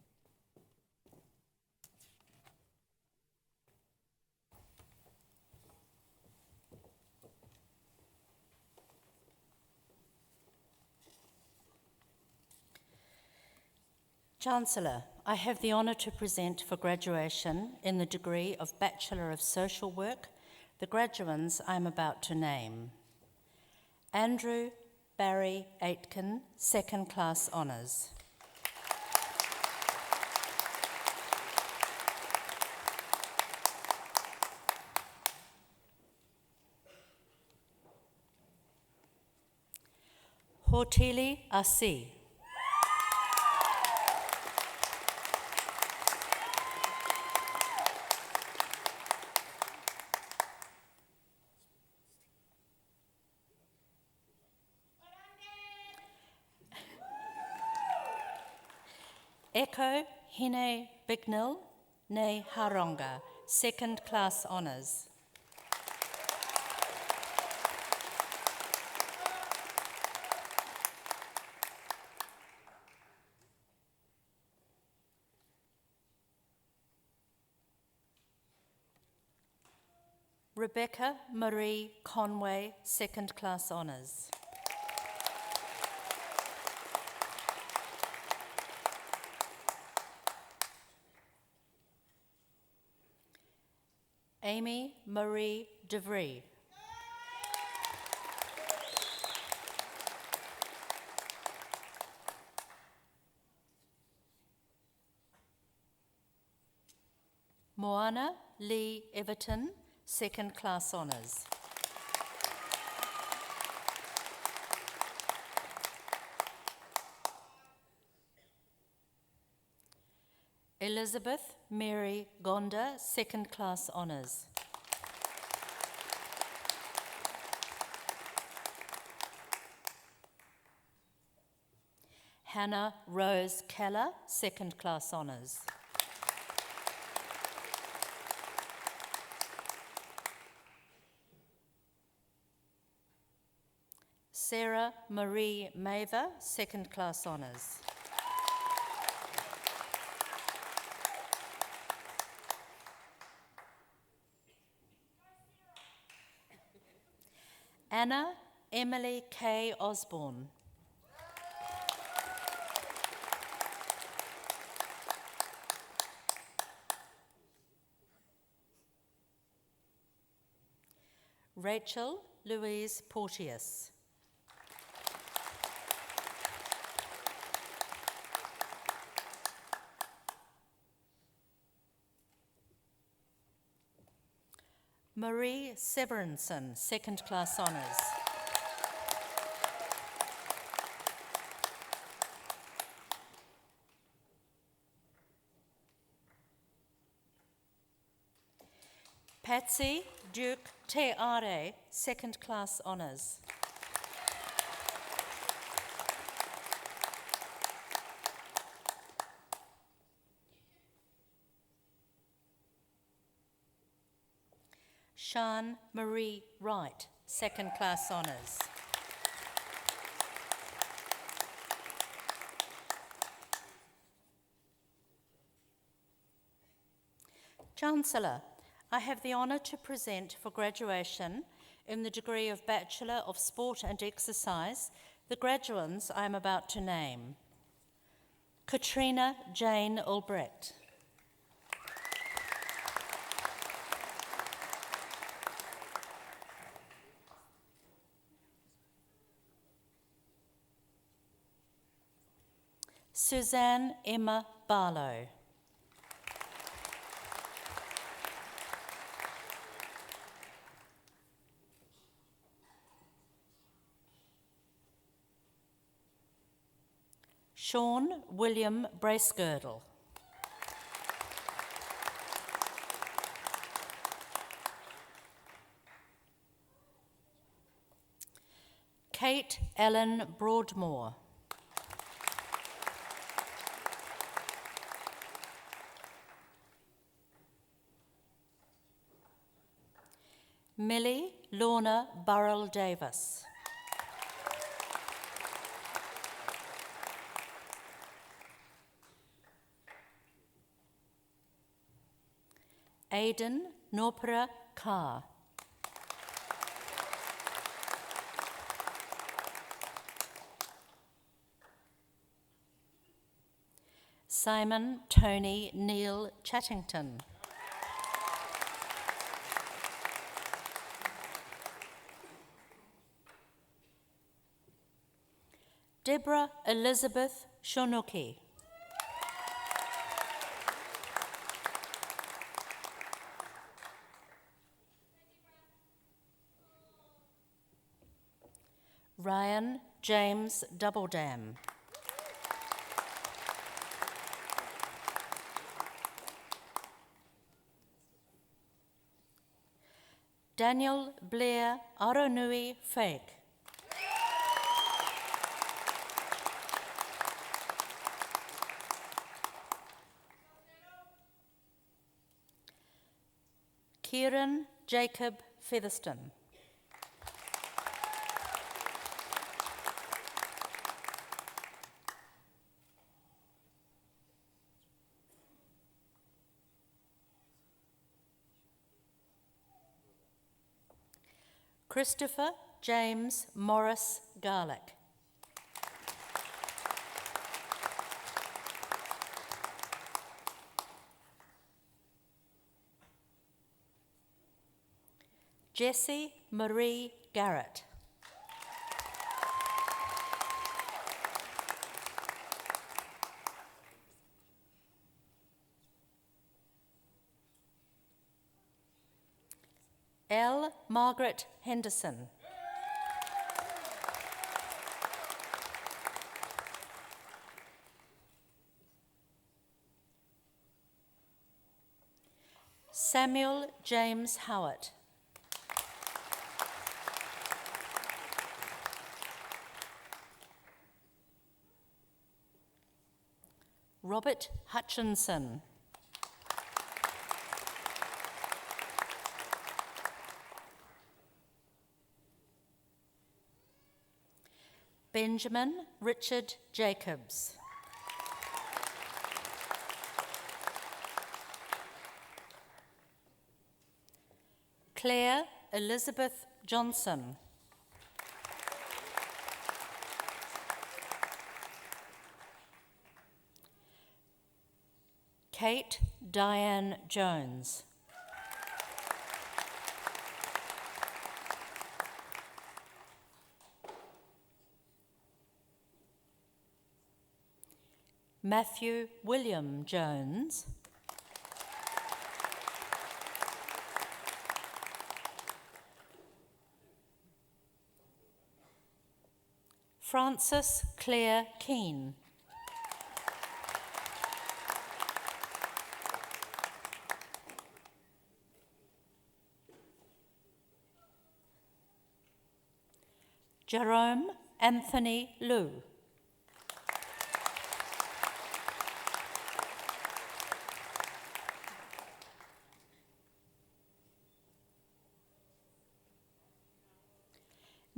Speaker 4: Chancellor, I have the honour to present for graduation in the degree of Bachelor of Social Work the graduands I am about to name. Andrew Barry Aitken, Second Class Honours. Hortili Asi. Eko Hine Bignell, ne Haronga, Second Class Honours. Rebecca Marie Conway, Second Class Honours. Amy Marie DeVries. Moana Lee Everton, Second Class Honours. Elizabeth Mary Gonda, Second Class Honours. Hannah Rose Keller, Second Class Honours. Sarah Marie Maver, Second Class Honours. Anna Emily K. Osborne. Rachel Louise Porteous. Marie Severinson, Second Class Honours. Patsy Duke Te Are, Second Class Honours. Sian Marie Wright, Second Class Honours. Chancellor, I have the honour to present for graduation in the degree of Bachelor of Sport and Exercise the graduands I am about to name. Katrina Jane Ulbrecht. Suzanne Emma Barlow. Sean William Bracegirdle. Kate Ellen Broadmoor. Millie Lorna Burrell Davis. Aidan Norpura Carr. Simon Tony Neil Chattington. Deborah Elizabeth Shonuki. Ryan James Doubledam. Daniel Blair Aronui Fake. Kieran Jacob Featherston. Christopher James Morris Garlick. Jessie Marie Garrett. L. Margaret Henderson. Samuel James Howard. Robert Hutchinson. Benjamin Richard Jacobs. Claire Elizabeth Johnson. Kate Diane Jones. Matthew William Jones. Frances Claire Keane. Jerome Anthony Liu.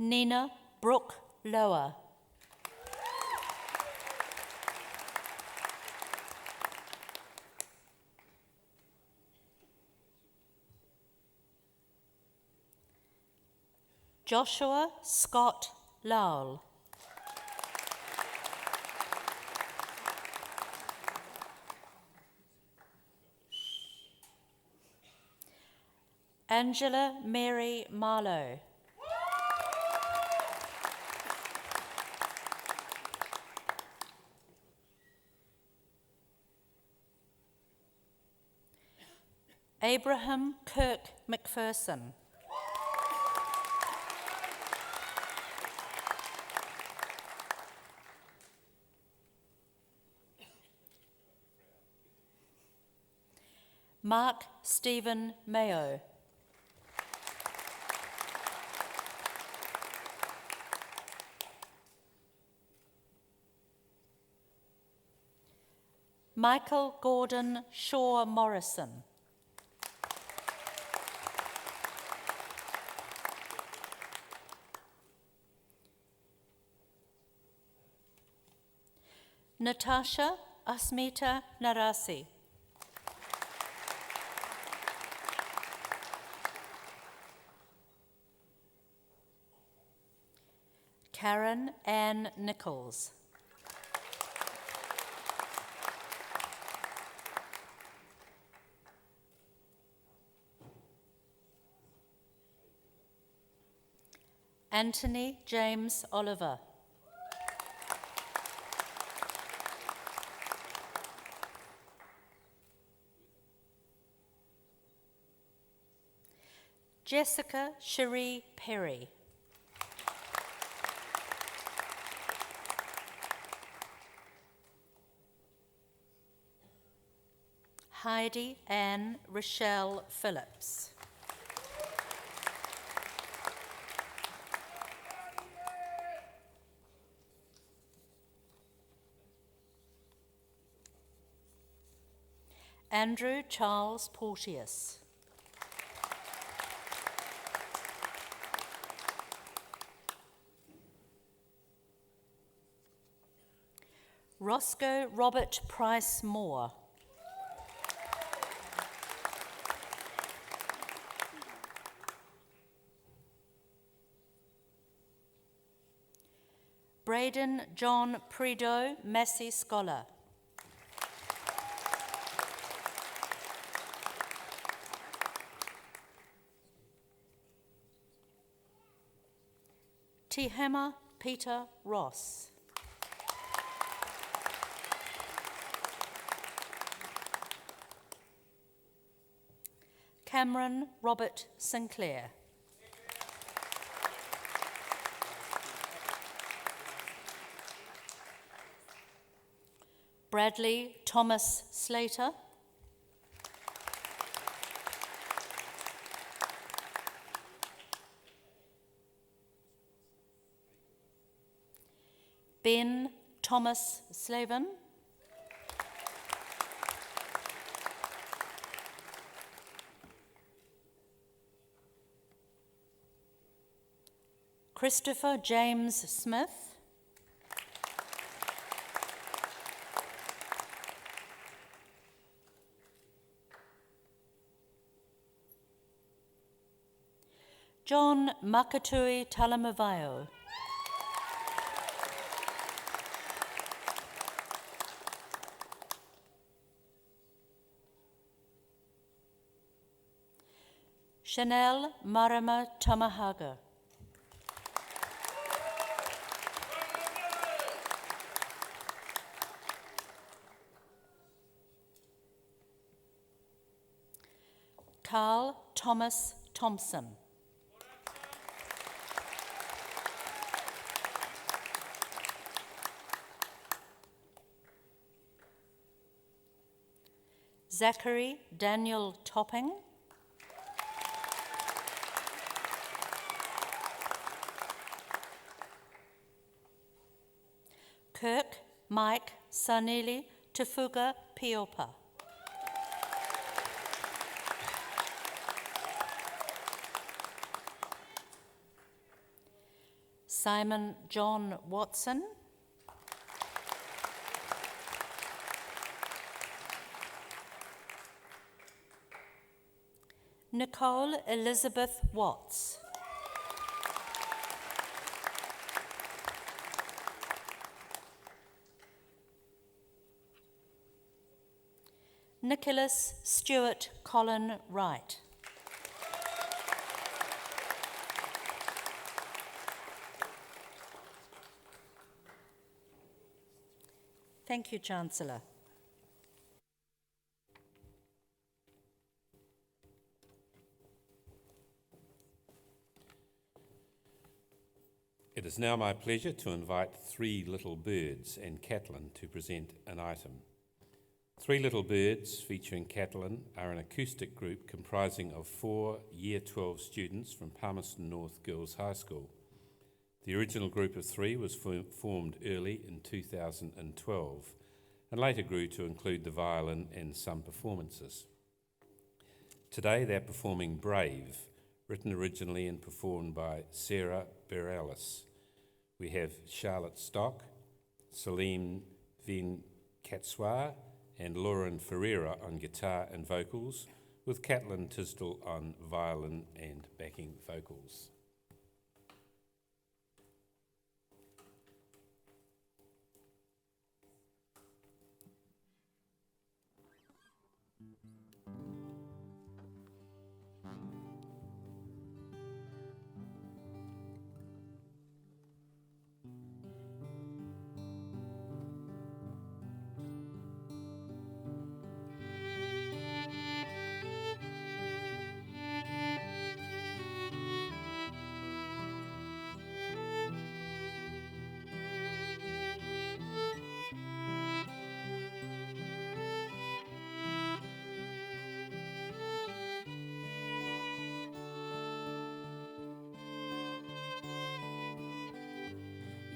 Speaker 4: Nina Brooke Lower. Joshua Scott Lowell. Angela Mary Marlowe. Abraham Kirk McPherson. Mark Stephen Mayo. Michael Gordon Shaw Morrison. Natasha Asmita Narasi. Karen Ann Nichols. Anthony James Oliver. Jessica Cherie Perry. Heidi Ann Rochelle Phillips. Andrew Charles Porteous. Roscoe Robert Price Moore. Braden John Prideaux, Massey Scholar. Tihema Peter Ross. Cameron Robert Sinclair. Bradley Thomas Slater. Ben Thomas Slavin. Christopher James Smith. John Makatui Talamavayo. Chanel Marama Tamahaga. Carl Thomas Thompson. Zachary Daniel Topping. Kirk Mike Sanili Tufuga Piopa. Simon John Watson. Nicole Elizabeth Watts. Nicholas Stewart Colin Wright. Thank you, Chancellor.
Speaker 2: It is now my pleasure to invite Three Little Birds and Catalan to present an item. Three Little Birds, featuring Catalan, are an acoustic group comprising of 4 Year 12 students from Palmerston North Girls High School. The original group of 3 was formed early in 2012 and later grew to include the violin in some performances. Today they're performing Brave, written originally and performed by Sarah Bareilles. We have Charlotte Stock, Celine Vien-Katswar and Lauren Ferreira on guitar and vocals, with Caitlin Tisdall on violin and backing vocals.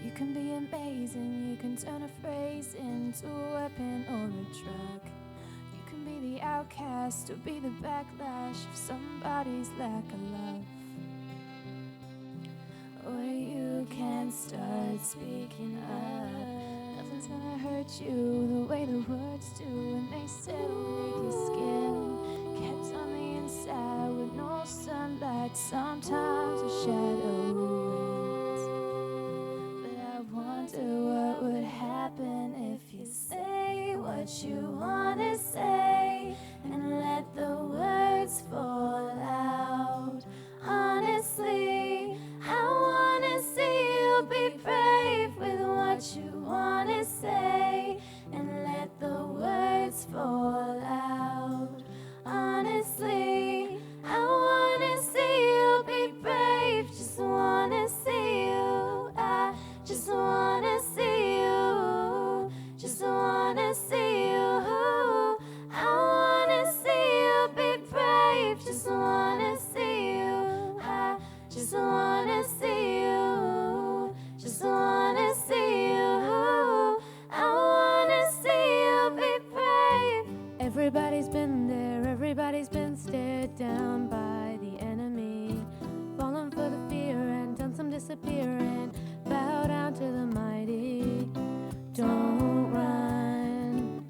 Speaker 6: You can be amazing, you can turn a phrase into a weapon or a drug. You can be the outcast or be the backlash of somebody's lack of love. Or you can start speaking up. Nothing's gonna hurt you the way the words do when they settle make your skin. Kept on the inside with no sunlight, sometimes a shadow. What would happen if you say what you wanna say and let the words fall out? Honestly, I wanna see you be brave with what you wanna say and let the words fall out. Honestly, I wanna see you be brave, just wanna see you. I just wanna see you, just wanna see you. I wanna see you be brave, just wanna see you. I just wanna see you, just wanna see you. I wanna see you be brave. Everybody's been there, everybody's been stared down by the enemy, fallen for the fear and done some disappearing. Bow down to the mighty. Don't run.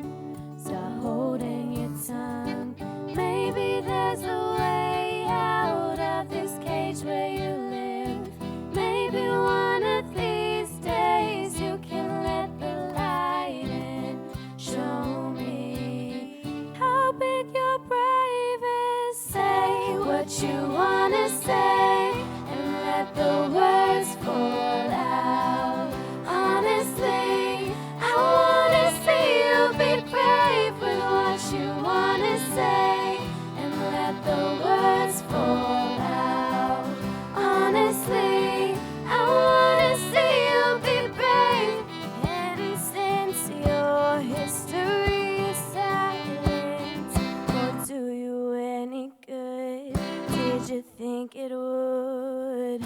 Speaker 6: Stop holding your tongue. Maybe there's a way out of this cage where you live. Maybe one of these days you can let the light in. Show me how big your brave is. Say what you wanna say and let the words fall out. Honestly, I wanna see you be brave with what you wanna say and let the words fall out. Honestly, I wanna see you be brave. And since your history is silent, won't do you any good. Did you think it would?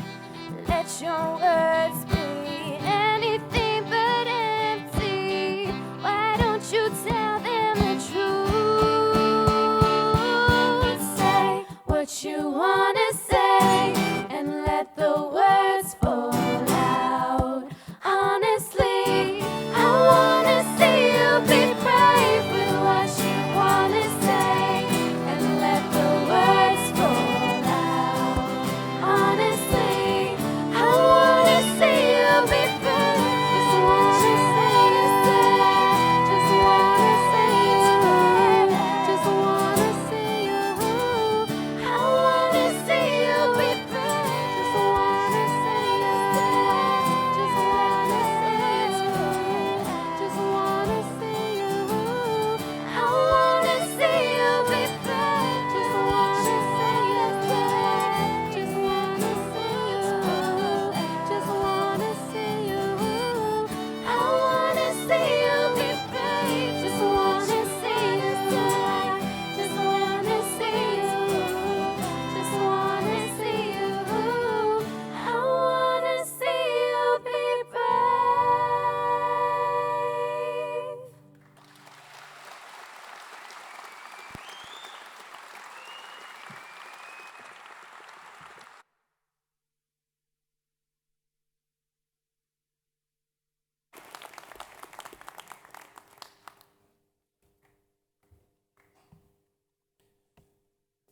Speaker 6: Let your words be anything but empty. Why don't you tell them the truth? Say what you wanna say and let the words fall out. Honestly, I wanna see you be brave with what you wanna say and let the words fall out. Honestly, I wanna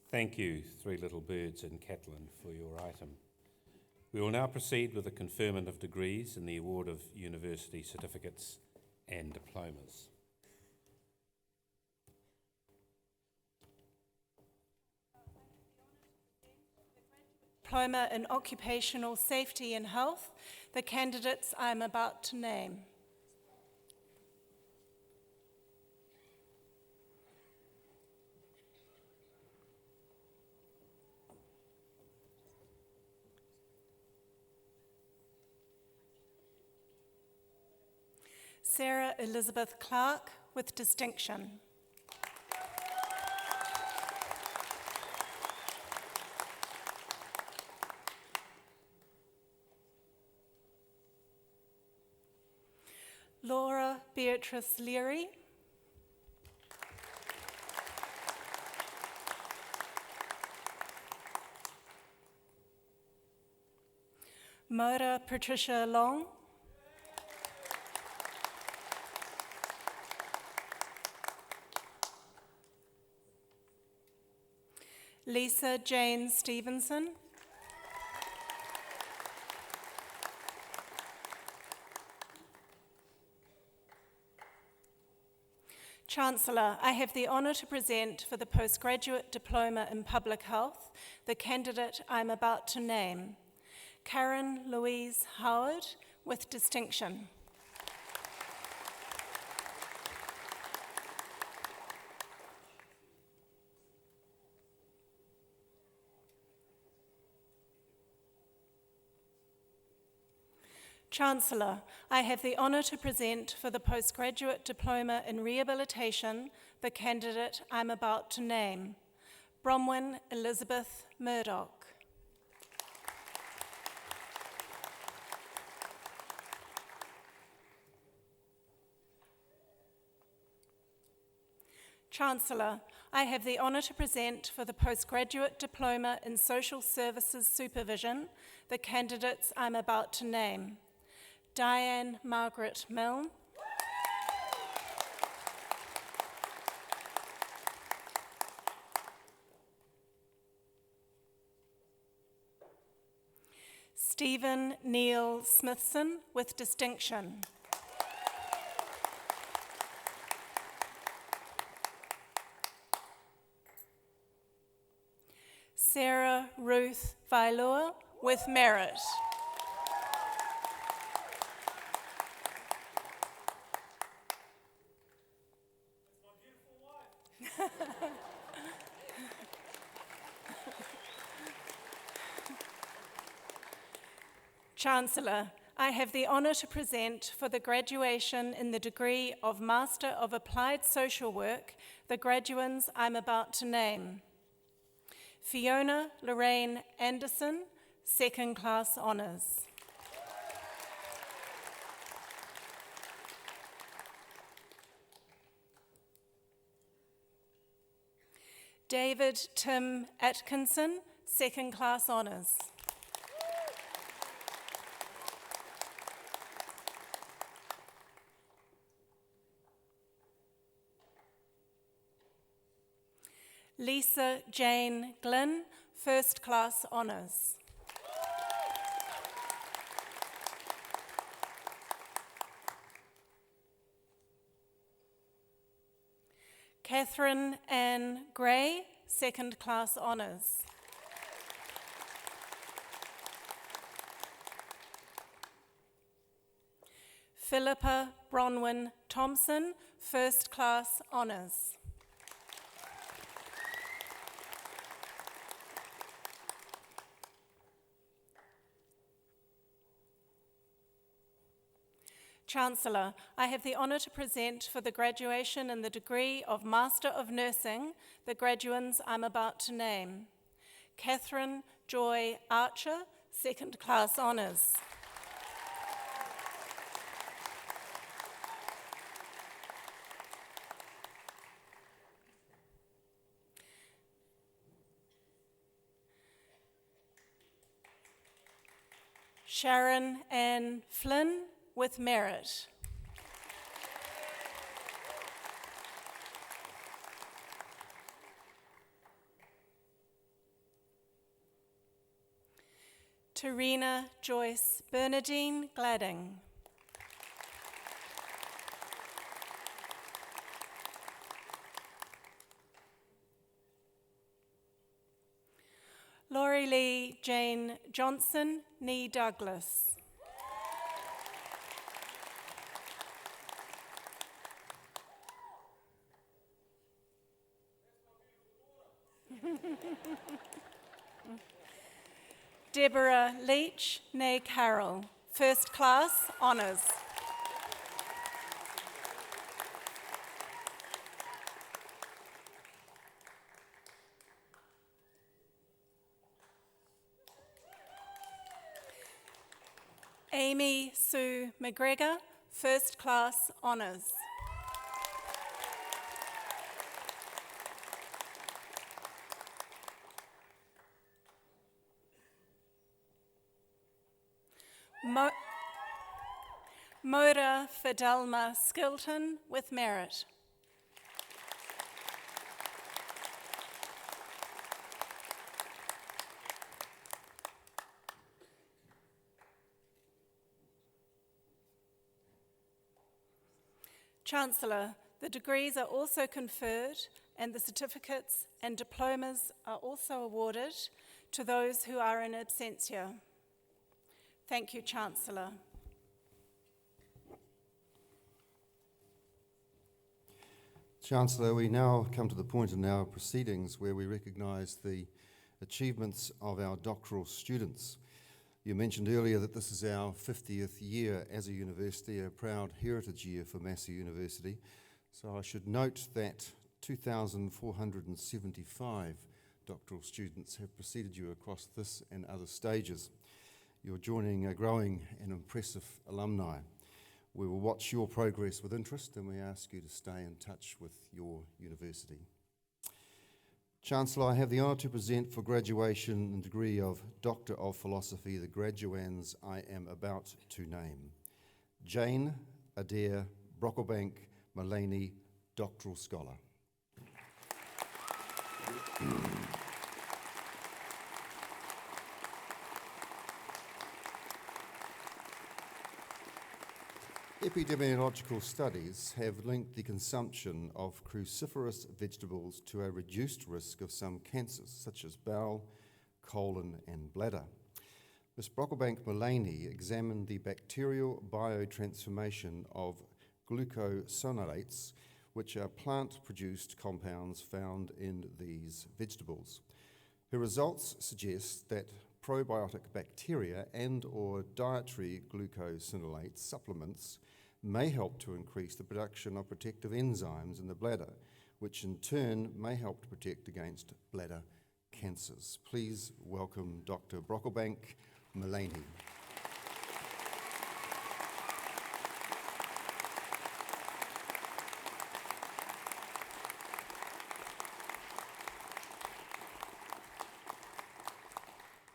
Speaker 2: Thank you, Three Little Birds and Catlin, for your item. We will now proceed with the conferment of degrees and the award of university certificates and diplomas.
Speaker 7: Diploma in Occupational Safety and Health, the candidates I am about to name. Sarah Elizabeth Clark with distinction. Laura Beatrice Leary. Maura Patricia Long. Lisa Jane Stevenson. Chancellor, I have the honour to present for the Postgraduate Diploma in Public Health the candidate I'm about to name, Karen Louise Howard, with distinction. Chancellor, I have the honour to present for the Postgraduate Diploma in Rehabilitation the candidate I'm about to name, Bronwyn Elizabeth Murdoch. Chancellor, I have the honour to present for the Postgraduate Diploma in Social Services Supervision the candidates I'm about to name, Diane Margaret Milne, Stephen Neil Smithson with distinction, Sarah Ruth Vailua with merit. Chancellor, I have the honour to present for the graduation in the degree of Master of Applied Social Work the graduands I'm about to name. Fiona Lorraine Anderson, second class honours. David Tim Atkinson, second class honours. Lisa Jane Glynn, first class honours. Catherine Ann Gray, second class honours. Philippa Bronwyn Thompson, first class honours. Chancellor, I have the honour to present for the graduation in the degree of Master of Nursing the graduands I'm about to name. Catherine Joy Archer, second class honours. Sharon Ann Flynn, with merit. Tarina Joyce Bernadine Gladding. Laurie Lee Jane Johnson, Nee Douglas. Deborah Leach, Nee Carroll, First Class Honours. Amy Sue McGregor, First Class Honours. Mora Fidelma Skilton with merit. Chancellor, the degrees are also conferred and the certificates and diplomas are also awarded to those who are in absentia. Thank you, Chancellor.
Speaker 3: Chancellor, we now come to the point in our proceedings where we recognise the achievements of our doctoral students. You mentioned earlier that this is our 50th year as a university, a proud heritage year for Massey University. So I should note that 2,475 doctoral students have preceded you across this and other stages. You're joining a growing and impressive alumni. We will watch your progress with interest and we ask you to stay in touch with your university. Chancellor, I have the honour to present for graduation the degree of Doctor of Philosophy the graduands I am about to name. Jane Adair Brocklebank Mullaney, Doctoral Scholar. Epidemiological studies have linked the consumption of cruciferous vegetables to a reduced risk of some cancers, such as bowel, colon, and bladder. Ms. Brocklebank Mullaney examined the bacterial biotransformation of glucosinolates, which are plant-produced compounds found in these vegetables. Her results suggest that probiotic bacteria and/or dietary glucosinolate supplements may help to increase the production of protective enzymes in the bladder, which in turn may help to protect against bladder cancers. Please welcome Dr. Brocklebank Mullaney.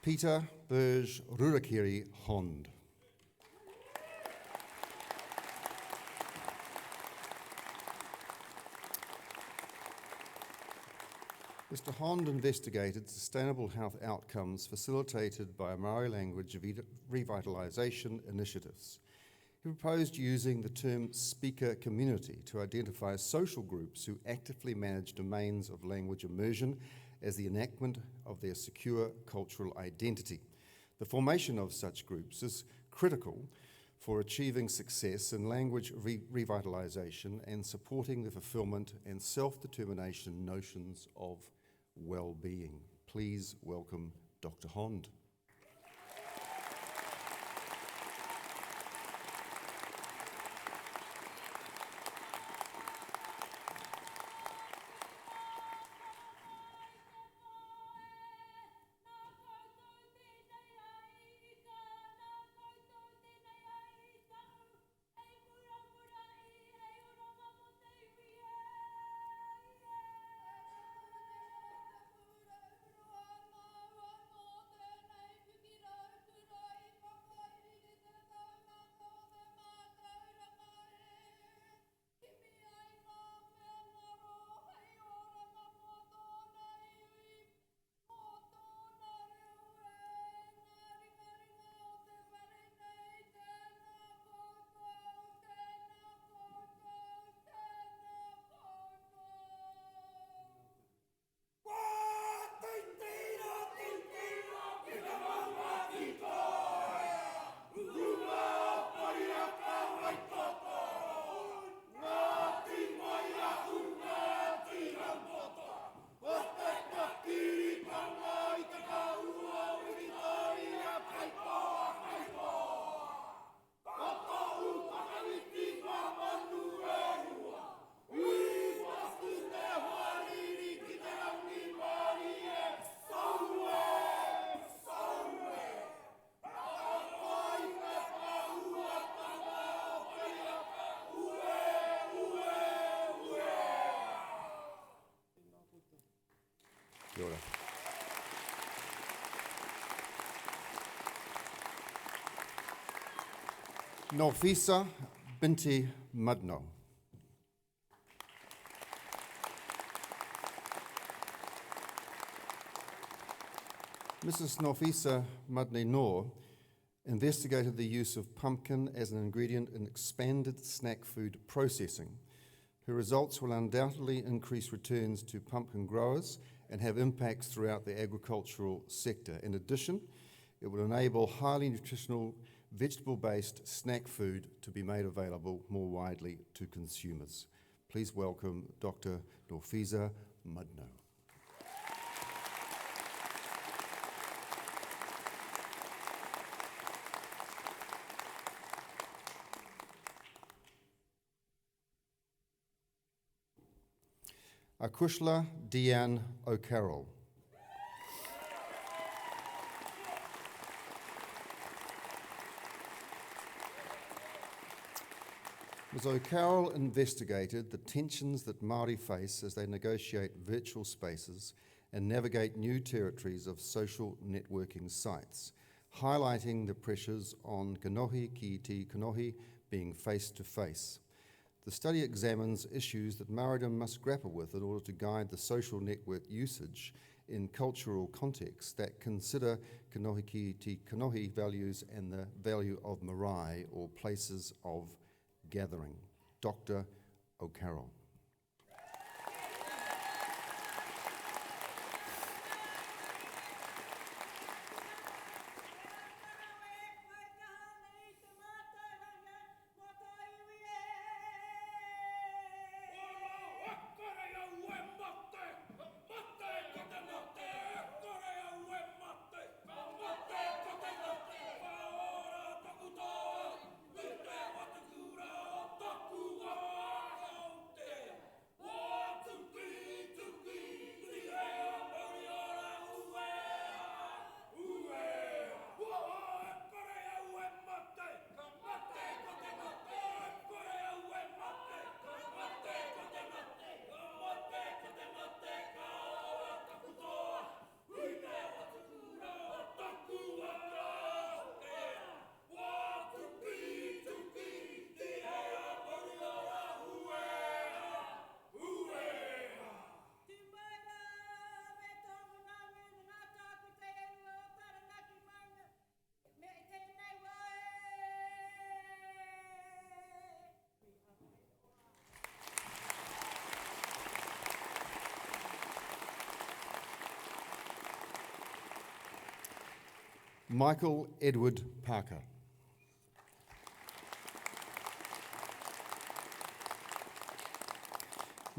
Speaker 3: Peter Burge Rurakiri Hond. Mr. Hond investigated sustainable health outcomes facilitated by Maori language revitalisation initiatives. He proposed using the term speaker community to identify social groups who actively manage domains of language immersion as the enactment of their secure cultural identity. The formation of such groups is critical for achieving success in language revitalisation and supporting the fulfilment and self-determination notions of well-being. Please welcome Dr. Hond.
Speaker 2: Kia ora.
Speaker 3: Nofisa binti Mudno. Mrs. Nofisa Mudne Noor investigated the use of pumpkin as an ingredient in expanded snack food processing. Her results will undoubtedly increase returns to pumpkin growers and have impacts throughout the agricultural sector. In addition, it will enable highly nutritional vegetable-based snack food to be made available more widely to consumers. Please welcome Dr. Nofisa Mudno. Akushla Deanne O'Carroll. Ms. O'Carroll investigated the tensions that Māori face as they negotiate virtual spaces and navigate new territories of social networking sites, highlighting the pressures on kanohi ki te kanohi being face-to-face. The study examines issues that Māoridom must grapple with in order to guide the social network usage in cultural contexts that consider kanohi ki te kanohi values and the value of marae, or places of gathering. Dr. O'Carroll. Michael Edward Parker.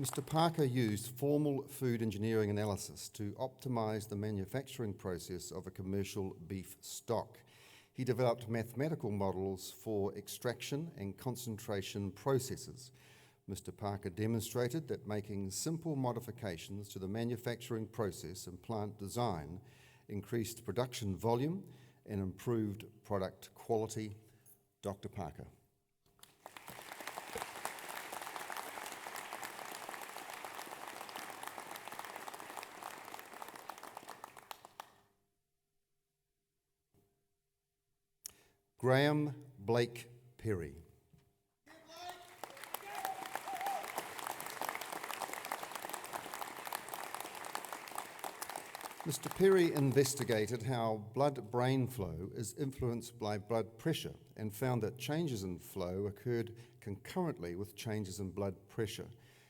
Speaker 3: Mr. Parker used formal food engineering analysis to optimise the manufacturing process of a commercial beef stock. He developed mathematical models for extraction and concentration processes. Mr. Parker demonstrated that making simple modifications to the manufacturing process and plant design increased production volume and improved product quality. Dr. Parker. Graham Blake Perry. Mr. Perry investigated how blood-brain flow is influenced by blood pressure and found that changes in flow occurred concurrently with changes in blood pressure.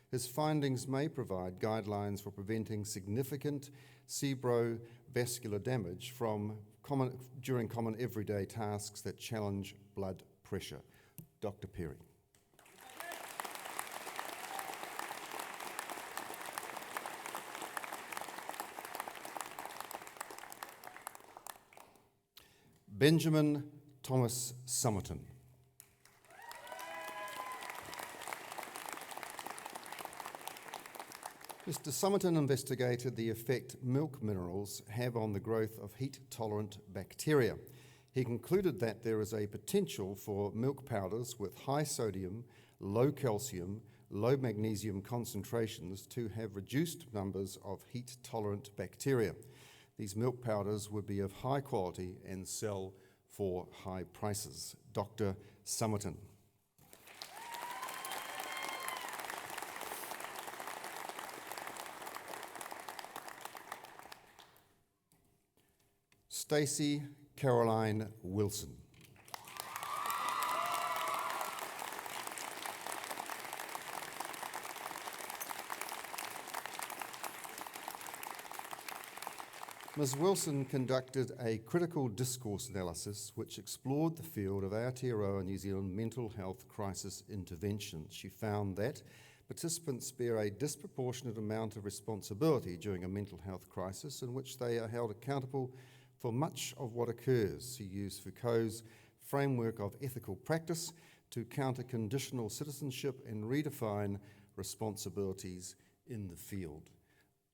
Speaker 3: His findings may provide guidelines for preventing significant cerebrovascular damage during common everyday tasks that challenge blood pressure. Dr. Perry. Benjamin Thomas Somerton. Mr. Somerton investigated the effect milk minerals have on the growth of heat-tolerant bacteria. He concluded that there is a potential for milk powders with high sodium, low calcium, low magnesium concentrations to have reduced numbers of heat-tolerant bacteria. These milk powders would be of high quality and sell for high prices. Dr. Summerton. Stacey Caroline Wilson. Ms. Wilson conducted a critical discourse analysis which explored the field of Aotearoa New Zealand mental health crisis intervention. She found that participants bear a disproportionate amount of responsibility during a mental health crisis in which they are held accountable for much of what occurs. She used Foucault's framework of ethical practice to counter conditional citizenship and redefine responsibilities in the field.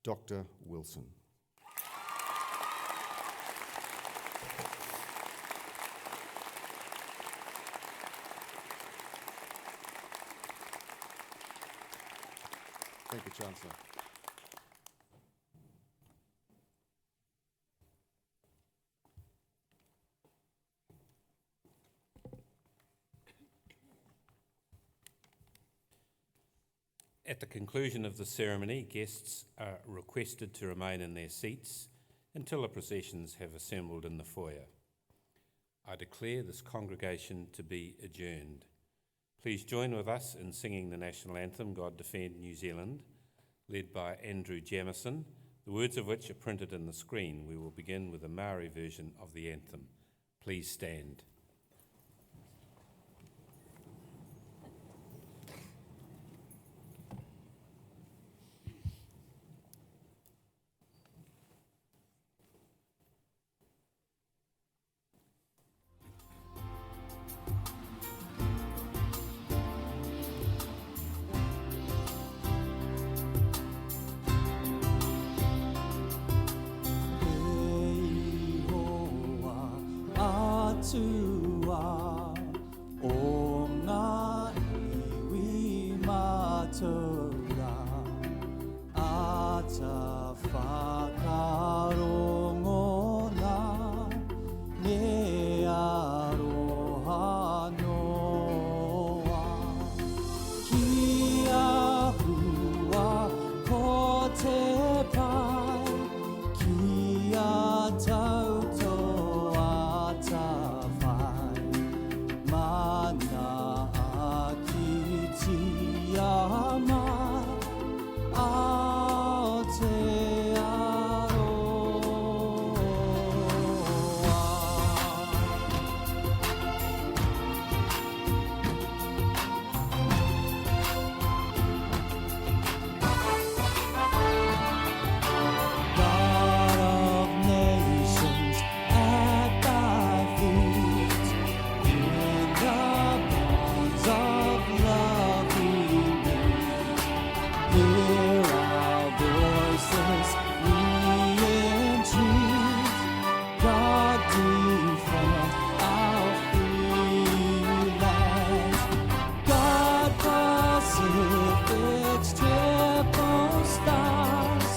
Speaker 3: Dr. Wilson. Thank you, Chancellor.
Speaker 2: At the conclusion of the ceremony, guests are requested to remain in their seats until the processions have assembled in the foyer. I declare this congregation to be adjourned. Please join with us in singing the national anthem, God Defend New Zealand, led by Andrew Jamieson, the words of which are printed in the screen. We will begin with a Maori version of the anthem. Please stand.
Speaker 8: Tua o ngā iwi mātura a ta whakarongo nā me aroha noa ki a hua ko te pai ki a tauto a ta mana a ki ti a mai ao te aroa. God of nations at thy feet, in the bonds of love we meet. Hear our voices, we entreat. God defend our free land. God Pacific's triple stars,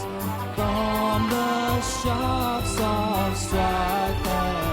Speaker 8: from the shocks of strife and